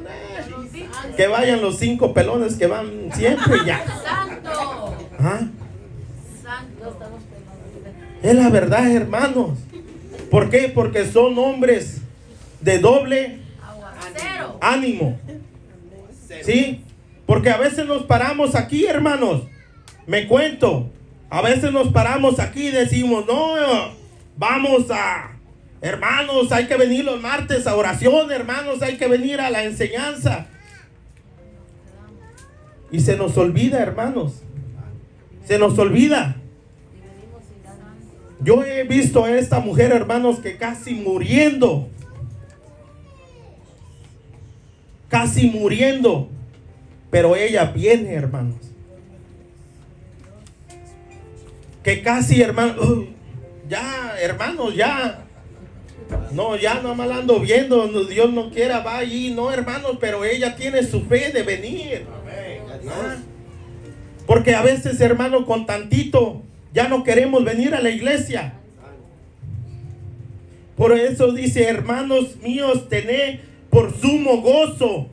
Que vayan los 5 pelones que van siempre y ya. Santo. ¿Ah? Santo. Es la verdad, hermanos. ¿Por qué? Porque son hombres de doble ánimo. ¿Sí? Porque a veces nos paramos aquí, hermanos. Me cuento. A veces nos paramos aquí y decimos, no, vamos a Hermanos, hay que venir los martes a oración, hermanos, hay que venir a la enseñanza. Y se nos olvida, hermanos. Se nos olvida. Yo he visto a esta mujer, hermanos, que casi muriendo. Casi muriendo. Pero ella viene, hermanos. Que casi, hermanos, ya, hermanos, ya. No, ya no me ando viendo, Dios no quiera, va allí. No, hermanos, pero ella tiene su fe de venir. ¿Ah? Porque a veces, hermano, con tantito ya no queremos venir a la iglesia. Por eso dice, hermanos míos, tened por sumo gozo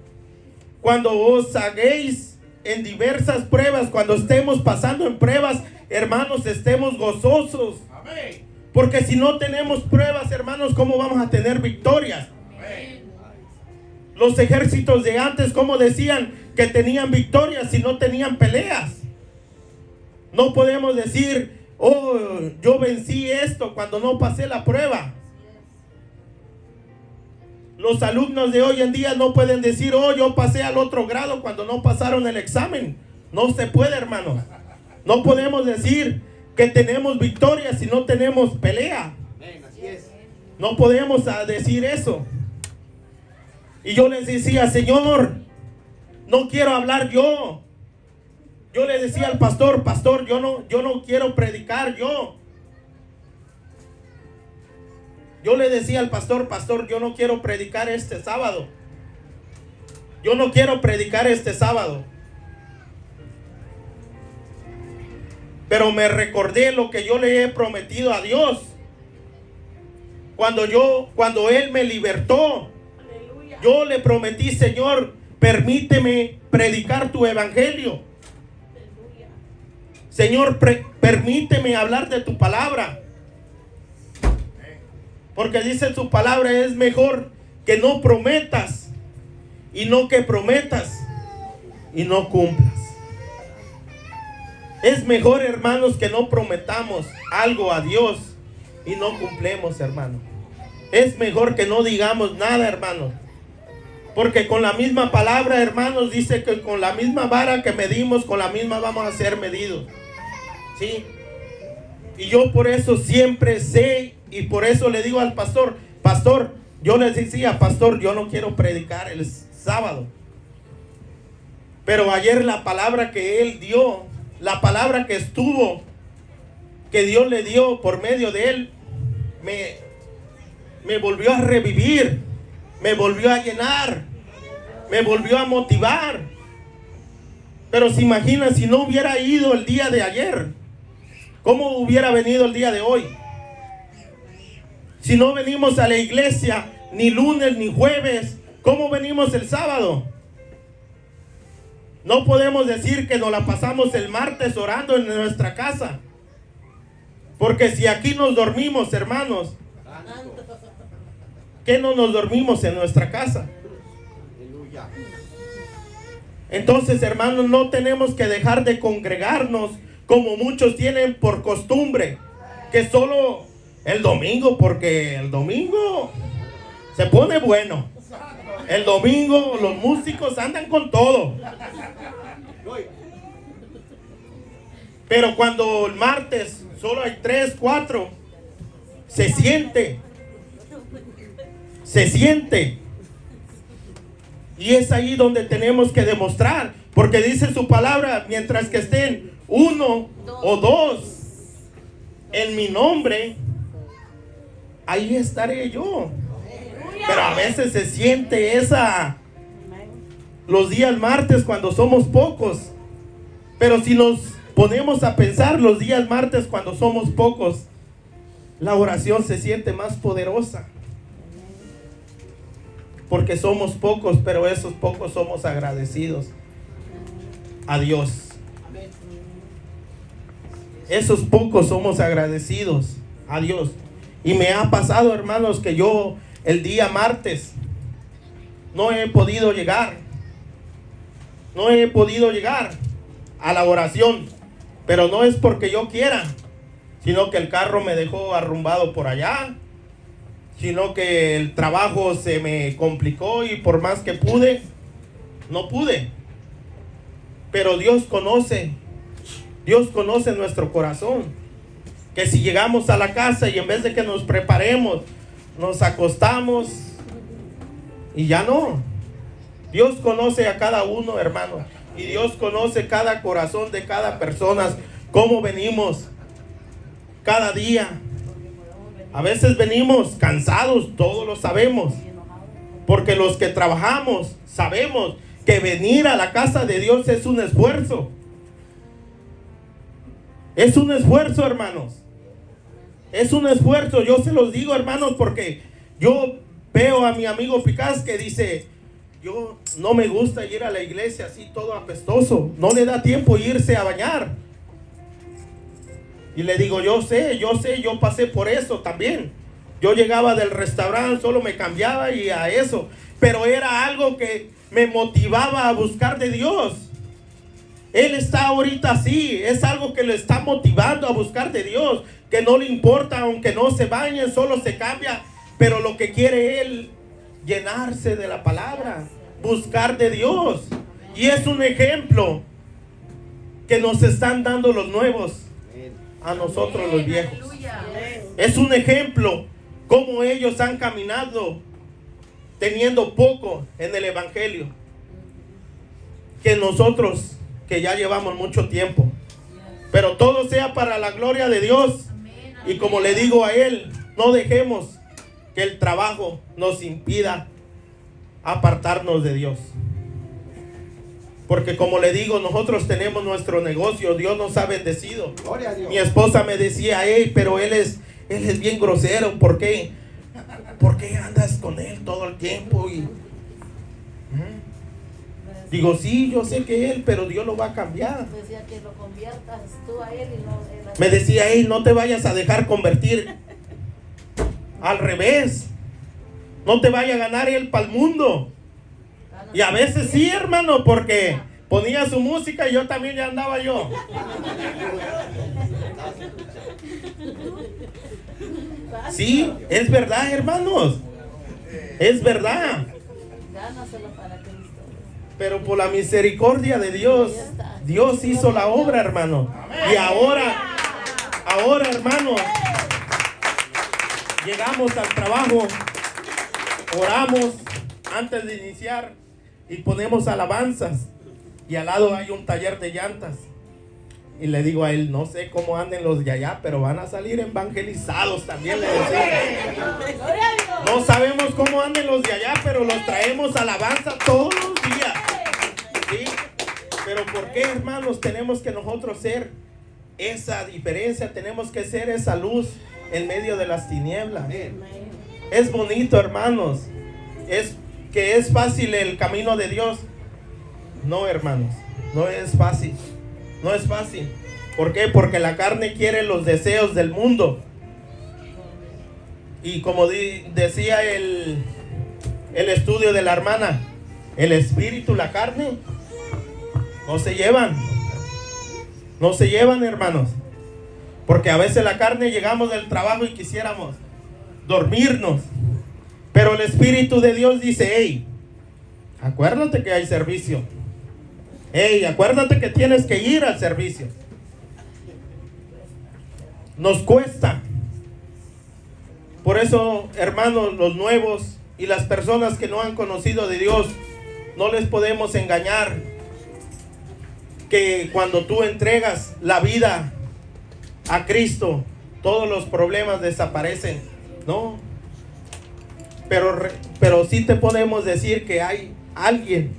cuando os hagáis en diversas pruebas. Cuando estemos pasando en pruebas, hermanos, estemos gozosos. Amén. Porque si no tenemos pruebas, hermanos, ¿cómo vamos a tener victorias? Amén. Los ejércitos de antes, ¿cómo decían que tenían victorias si no tenían peleas? No podemos decir, oh, yo vencí esto cuando no pasé la prueba. Los alumnos de hoy en día no pueden decir, oh, yo pasé al otro grado cuando no pasaron el examen. No se puede, hermanos. No podemos decir que tenemos victoria si no tenemos pelea. No podemos decir eso. Y yo les decía, Señor, no quiero hablar yo. Yo le decía al pastor, yo no quiero predicar yo. Yo le decía al pastor, yo no quiero predicar este sábado. Yo no quiero predicar este sábado. Pero me recordé lo que yo le he prometido a Dios. Cuando Él me libertó, yo le prometí, Señor, permíteme predicar tu evangelio. Señor, permíteme hablar de tu palabra. Porque dice su palabra, es mejor que no prometas y no que prometas y no cumplas. Es mejor, hermanos, que no prometamos algo a Dios y no cumplemos, hermano. Es mejor que no digamos nada, hermano. Porque con la misma palabra, hermanos, dice que con la misma vara que medimos, con la misma vamos a ser medidos. ¿Sí? Y yo por eso siempre sé, y por eso le digo al pastor, yo les decía, pastor, yo no quiero predicar el sábado. Pero ayer la palabra que él dio, la palabra que estuvo, que Dios le dio por medio de él, me volvió a revivir, me volvió a llenar, me volvió a motivar. Pero se imagina si no hubiera ido el día de ayer, ¿cómo hubiera venido el día de hoy? Si no venimos a la iglesia ni lunes ni jueves, ¿cómo venimos el sábado? No podemos decir que nos la pasamos el martes orando en nuestra casa. Porque si aquí nos dormimos, hermanos, ¿qué no nos dormimos en nuestra casa? Entonces, hermanos, no tenemos que dejar de congregarnos como muchos tienen por costumbre, que solo el domingo, porque el domingo se pone bueno. El domingo los músicos andan con todo. Pero cuando el martes solo hay 3, 4, se siente. Y es ahí donde tenemos que demostrar, porque dice su palabra, mientras que estén 1 o 2 en mi nombre, ahí estaré yo. Pero a veces se siente los días martes cuando somos pocos. Pero si nos ponemos a pensar los días martes cuando somos pocos, la oración se siente más poderosa. Porque somos pocos, pero esos pocos somos agradecidos a Dios. Esos pocos somos agradecidos a Dios. Y me ha pasado, hermanos, que yo el día martes no he podido llegar. No he podido llegar a la oración. Pero no es porque yo quiera, sino que el carro me dejó arrumbado por allá. sino que el trabajo se me complicó y por más que pude, no pude. Pero Dios conoce nuestro corazón. Que si llegamos a la casa y en vez de que nos preparemos, nos acostamos y ya no. Dios conoce a cada uno, hermano, y Dios conoce cada corazón de cada persona, cómo venimos cada día. A veces venimos cansados, todos lo sabemos, porque los que trabajamos sabemos que venir a la casa de Dios es un esfuerzo. Es un esfuerzo, hermanos. Es un esfuerzo, yo se los digo, hermanos, porque yo veo a mi amigo Picaz que dice: yo no me gusta ir a la iglesia así todo apestoso, no le da tiempo irse a bañar. Y le digo: yo sé, yo pasé por eso también. Yo llegaba del restaurante, solo me cambiaba y a eso, pero era algo que me motivaba a buscar de Dios. Él está ahorita así, es algo que le está motivando a buscar de Dios, que no le importa aunque no se bañe, solo se cambia, pero lo que quiere él, llenarse de la palabra, buscar de Dios. Y es un ejemplo que nos están dando los nuevos a nosotros los viejos. Es un ejemplo cómo ellos han caminado teniendo poco en el evangelio, que nosotros que ya llevamos mucho tiempo. Pero todo sea para la gloria de Dios. Y como le digo a él, no dejemos que el trabajo nos impida apartarnos de Dios. Porque como le digo, nosotros tenemos nuestro negocio, Dios nos ha bendecido. Gloria a Dios. Mi esposa me decía: hey, pero él es bien grosero, ¿por qué? ¿Por qué andas con él todo el tiempo? Y digo: sí, yo sé que él, pero Dios lo va a cambiar. Decía que lo conviertas tú a él y no él a ti. Me decía: hey, no te vayas a dejar convertir. Al revés, no te vaya a ganar él para el mundo. Y a veces sí, hermano, porque ponía su música y yo también ya andaba yo. Sí, es verdad, hermanos. Es verdad. Gánaselo para Cristo. Pero por la misericordia de Dios, Dios hizo la obra, hermano. Y ahora, hermanos, llegamos al trabajo, oramos antes de iniciar y ponemos alabanzas. Y al lado hay un taller de llantas. Y le digo a él: no sé cómo anden los de allá, pero van a salir evangelizados también, le decía. No sabemos cómo anden los de allá, pero los traemos alabanza todos los días. ¿Sí? Pero ¿por qué, hermanos, tenemos que nosotros ser esa diferencia? Tenemos que ser esa luz en medio de las tinieblas. Es bonito, hermanos. Es que es fácil el camino de Dios. No, hermanos, no es fácil. No es fácil. ¿Por qué? Porque la carne quiere los deseos del mundo. Y como decía el estudio de la hermana, el espíritu, la carne, no se llevan. No se llevan, hermanos. Porque a veces la carne llegamos del trabajo y quisiéramos dormirnos. Pero el Espíritu de Dios dice: hey, acuérdate que hay servicio. Hey, acuérdate que tienes que ir al servicio. Nos cuesta. Por eso, hermanos, los nuevos y las personas que no han conocido de Dios, no les podemos engañar que cuando tú entregas la vida a Cristo, todos los problemas desaparecen. No. Pero sí te podemos decir que hay alguien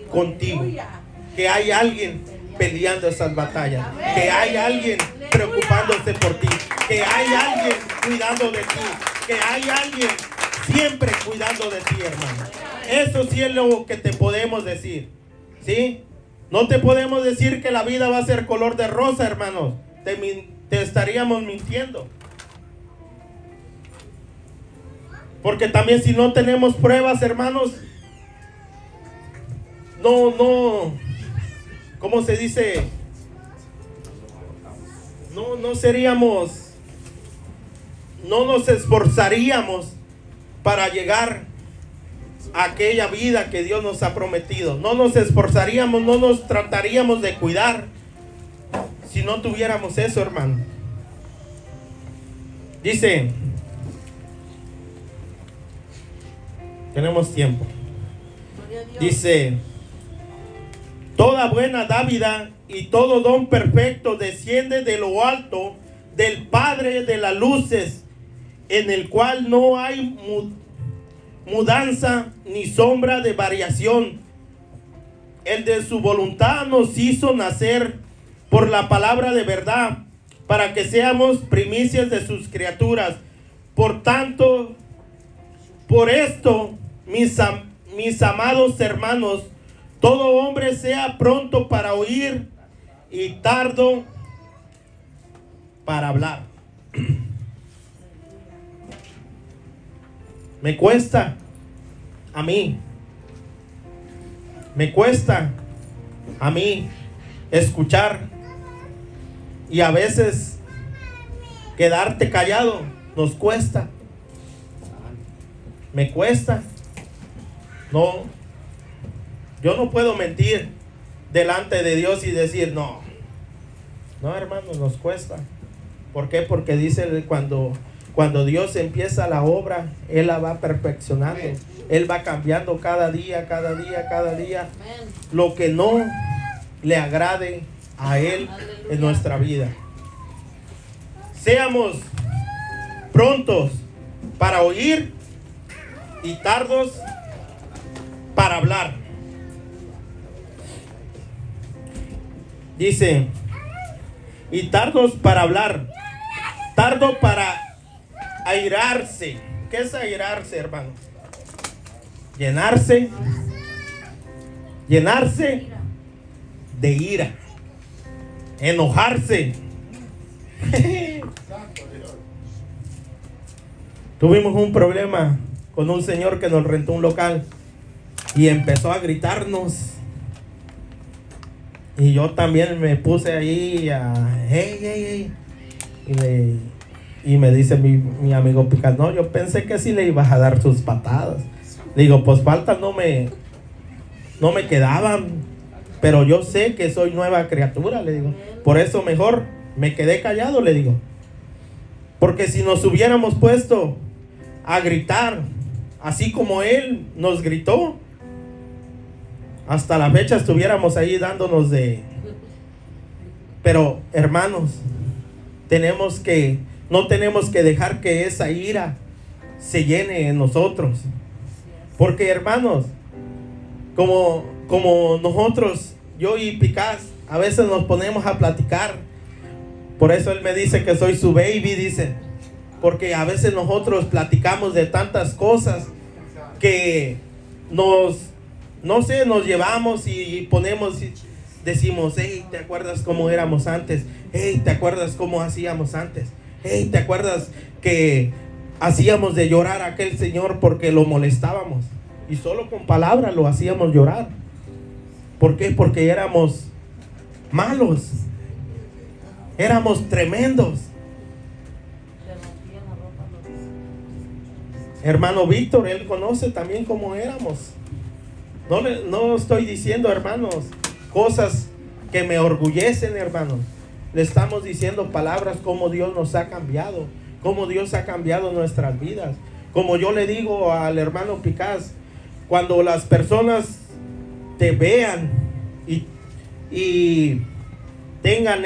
contigo, que hay alguien peleando esas batallas, que hay alguien preocupándose por ti, que hay alguien cuidando de ti, que hay alguien siempre cuidando de ti, hermano. Eso sí es lo que te podemos decir, ¿sí? No te podemos decir que la vida va a ser color de rosa, hermanos. Te estaríamos mintiendo. Porque también si no tenemos pruebas, hermanos, no, ¿cómo se dice? No no nos esforzaríamos para llegar a aquella vida que Dios nos ha prometido. No nos esforzaríamos, no nos trataríamos de cuidar si no tuviéramos eso, hermano. Dice, tenemos tiempo. Dice, toda buena dádiva y todo don perfecto desciende de lo alto, del Padre de las luces, en el cual no hay mudanza ni sombra de variación. El de su voluntad nos hizo nacer por la palabra de verdad, para que seamos primicias de sus criaturas. Por tanto, por esto, mis amados hermanos, todo hombre sea pronto para oír y tardo para hablar. Me cuesta a mí escuchar, y a veces quedarte callado nos cuesta. Me cuesta. No, yo no puedo mentir delante de Dios y decir no, hermano, nos cuesta. ¿Por qué? Porque dice, cuando Dios empieza la obra, Él la va perfeccionando. Él va cambiando cada día lo que no le agrade a Él en nuestra vida. Seamos prontos para oír y tardos para hablar. Dice, y tardos para hablar, tardo para airarse. ¿Qué es airarse, hermano? Llenarse de ira, enojarse. Tuvimos un problema con un señor que nos rentó un local y empezó a gritarnos, y yo también me puse ahí a hey. Y me dice mi amigo Picas, no, yo pensé que sí le ibas a dar sus patadas. Le digo, pues falta no me quedaban, pero yo sé que soy nueva criatura, le digo. Por eso mejor me quedé callado, le digo. Porque si nos hubiéramos puesto a gritar, así como él nos gritó, hasta la fecha estuviéramos ahí dándonos de... Pero, hermanos, no tenemos que dejar que esa ira se llene en nosotros. Porque, hermanos, como nosotros, yo y Picas, a veces nos ponemos a platicar. Por eso él me dice que soy su baby, dice. Porque a veces nosotros platicamos de tantas cosas que nos llevamos y decimos, hey, ¿te acuerdas cómo éramos antes? Hey, ¿te acuerdas cómo hacíamos antes? Hey, ¿te acuerdas que hacíamos de llorar a aquel señor porque lo molestábamos? Y solo con palabras lo hacíamos llorar. ¿Por qué? Porque éramos malos. Éramos tremendos. Hermano Víctor, él conoce también cómo éramos. No estoy diciendo, hermanos, cosas que me orgullecen, hermanos. Le estamos diciendo palabras como Dios nos ha cambiado, como Dios ha cambiado nuestras vidas. Como yo le digo al hermano Picas, cuando las personas te vean y tengan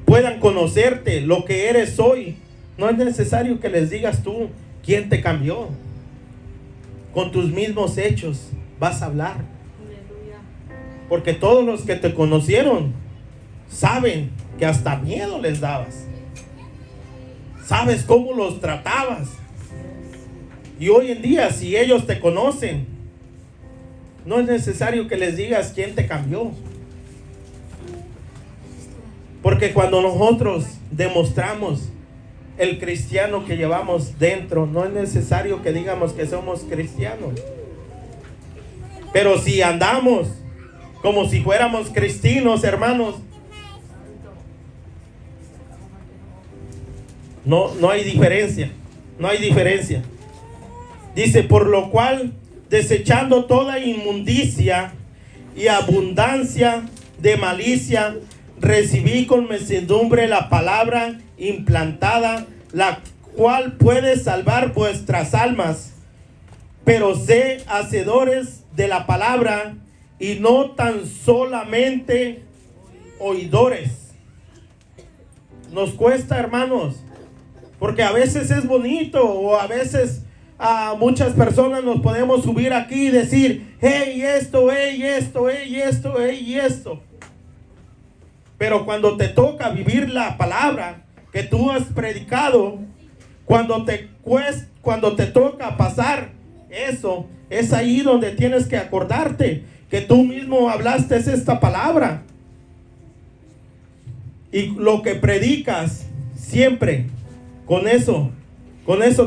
puedan conocerte lo que eres hoy, no es necesario que les digas tú quién te cambió. Con tus mismos hechos vas a hablar. Porque todos los que te conocieron saben que hasta miedo les dabas. Sabes cómo los tratabas. Y hoy en día, si ellos te conocen, no es necesario que les digas quién te cambió. Porque cuando nosotros demostramos el cristiano que llevamos dentro, no es necesario que digamos que somos cristianos. Pero si andamos como si fuéramos cristianos, hermanos, No hay diferencia. No hay diferencia. Dice, por lo cual, desechando toda inmundicia y abundancia de malicia, recibí con mansedumbre la palabra implantada, la cual puede salvar vuestras almas. Pero sé hacedores de la palabra y no tan solamente oidores. Nos cuesta, hermanos, porque a veces es bonito, o a veces a muchas personas nos podemos subir aquí y decir, hey, esto, hey, esto, hey, esto, hey, esto. Pero cuando te toca vivir la palabra que tú has predicado, cuando te toca pasar eso, es ahí donde tienes que acordarte que tú mismo hablaste esta palabra. Y lo que predicas siempre, con eso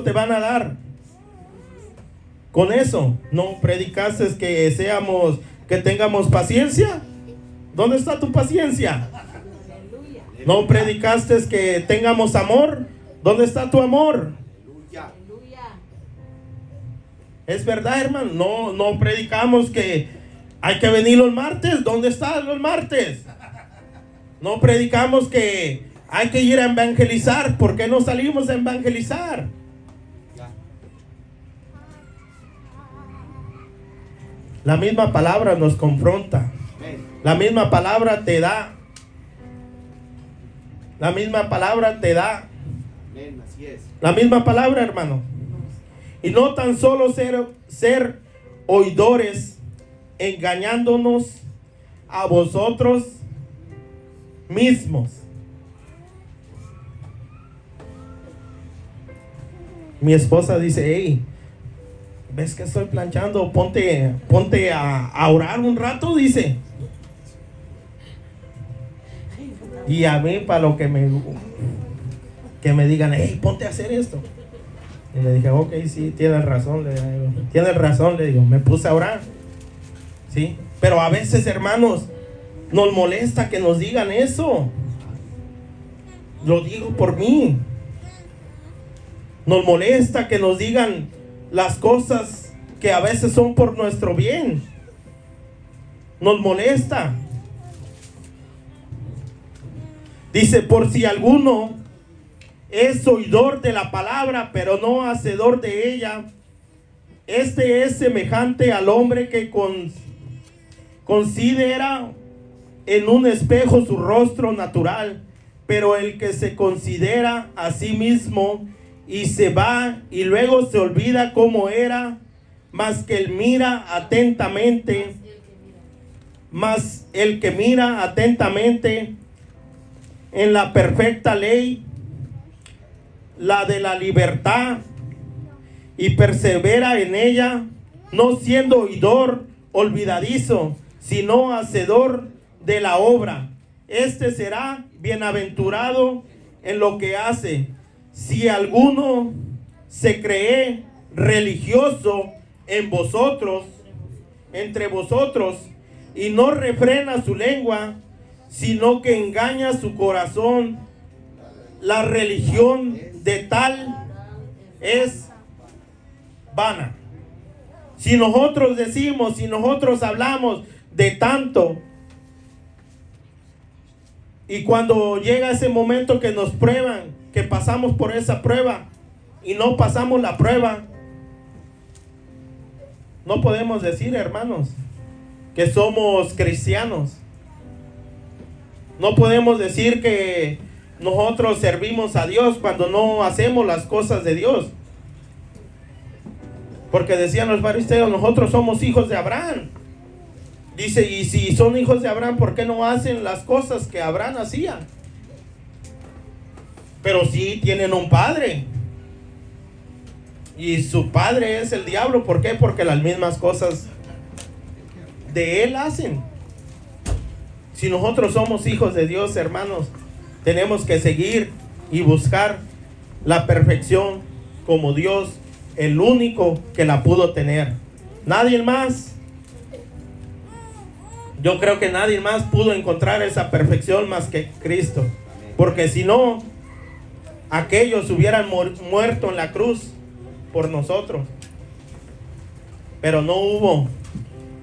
te van a dar. Con eso, no predicaste que tengamos paciencia. ¿Dónde está tu paciencia? No predicaste que tengamos amor. ¿Dónde está tu amor? Es verdad, hermano. No predicamos que hay que venir los martes. ¿Dónde están los martes? No predicamos que hay que ir a evangelizar. ¿Por qué no salimos a evangelizar? La misma palabra nos confronta. La misma palabra te da. La misma palabra te da. La misma palabra, hermano. Y no tan solo ser oidores, engañándonos a vosotros mismos. Mi esposa dice, hey, ¿ves que estoy planchando? Ponte a orar un rato, dice. Y a mí, para lo que me digan, hey, ponte a hacer esto. Y le dije, ok, sí, tienes razón. Le digo, me puse a orar. ¿Sí? Pero a veces, hermanos, nos molesta que nos digan eso. Lo digo por mí. Nos molesta que nos digan las cosas que a veces son por nuestro bien. Nos molesta. Dice, por si alguno es oidor de la palabra, pero no hacedor de ella, este es semejante al hombre que considera en un espejo su rostro natural, pero el que se considera a sí mismo y se va y luego se olvida cómo era, más el que mira atentamente en la perfecta ley, la de la libertad, y persevera en ella, no siendo oidor olvidadizo, sino hacedor de la obra. Este será bienaventurado en lo que hace. Si alguno se cree religioso entre vosotros, y no refrena su lengua, sino que engaña su corazón, la religión de tal es vana. Si nosotros decimos, si nosotros hablamos de tanto, y cuando llega ese momento que nos prueban, que pasamos por esa prueba y no pasamos la prueba, no podemos decir, hermanos, que somos cristianos. No podemos decir que nosotros servimos a Dios cuando no hacemos las cosas de Dios. Porque decían los fariseos, nosotros somos hijos de Abraham. Dice, y si son hijos de Abraham, ¿por qué no hacen las cosas que Abraham hacía? Pero sí tienen un padre. Y su padre es el diablo. ¿Por qué? Porque las mismas cosas de él hacen. Si nosotros somos hijos de Dios, hermanos, tenemos que seguir y buscar la perfección como Dios, el único que la pudo tener. Nadie más. Yo creo que nadie más pudo encontrar esa perfección más que Cristo. Porque si no, aquellos hubieran muerto en la cruz por nosotros. Pero no hubo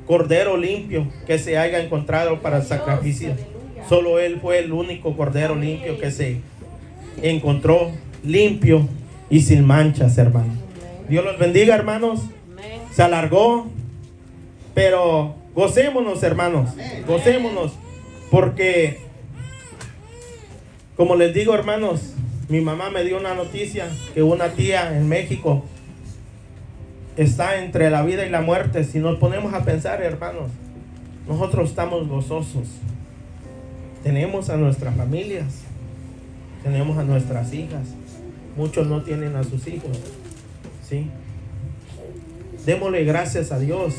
cordero limpio que se haya encontrado para el sacrificio. Solo Él fue el único cordero limpio que se encontró, limpio y sin manchas, hermanos. Dios los bendiga, hermanos. Se alargó, pero gocémonos, hermanos. Gocémonos, porque como les digo, hermanos, mi mamá me dio una noticia que una tía en México está entre la vida y la muerte. Si nos ponemos a pensar, hermanos, nosotros estamos gozosos. Tenemos a nuestras familias, tenemos a nuestras hijas. Muchos no tienen a sus hijos, ¿sí? Démosle gracias a Dios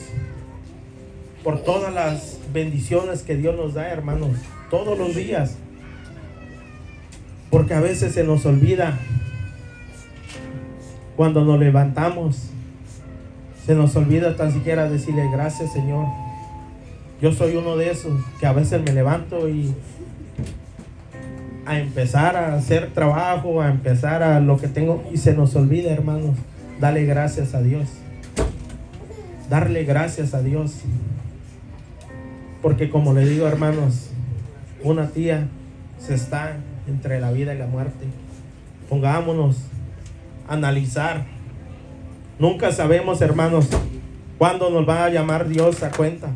por todas las bendiciones que Dios nos da, hermanos, todos los días. Porque a veces se nos olvida cuando nos levantamos. Se nos olvida tan siquiera decirle gracias, Señor. Yo soy uno de esos que a veces me levanto y a empezar a hacer trabajo, a empezar a lo que tengo, y se nos olvida, hermanos, darle gracias a Dios. Darle gracias a Dios. Porque como le digo, hermanos, una tía se está entre la vida y la muerte. Pongámonos a analizar. Nunca sabemos, hermanos, cuándo nos va a llamar Dios a cuenta.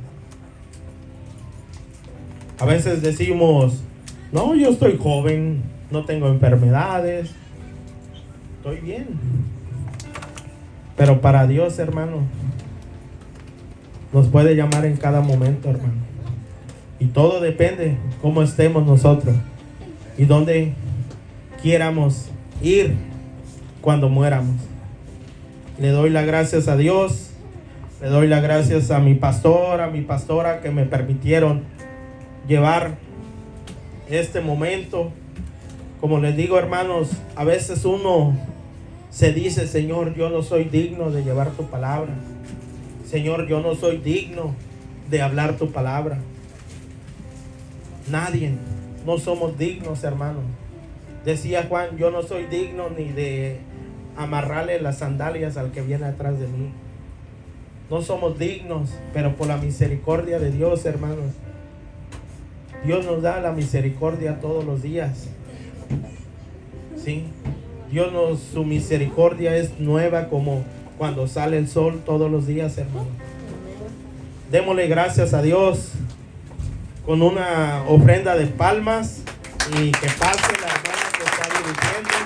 A veces decimos, no, yo estoy joven, no tengo enfermedades, estoy bien. Pero para Dios, hermano, nos puede llamar en cada momento, hermano. Y todo depende cómo estemos nosotros y dónde quieramos ir cuando muéramos. Le doy las gracias a Dios, le doy las gracias a mi pastor, a mi pastora, que me permitieron llevar este momento. Como les digo, hermanos, a veces uno se dice, Señor, yo no soy digno de llevar tu palabra. Señor, yo no soy digno de hablar tu palabra. Nadie, no somos dignos, hermanos. Decía Juan, yo no soy digno ni de amarrarle las sandalias al que viene atrás de mí. No somos dignos, pero por la misericordia de Dios, hermanos, Dios nos da la misericordia todos los días. ¿Sí? Su misericordia es nueva como cuando sale el sol todos los días, hermanos. Démosle gracias a Dios con una ofrenda de palmas, y que pase la hermana que está dirigiendo.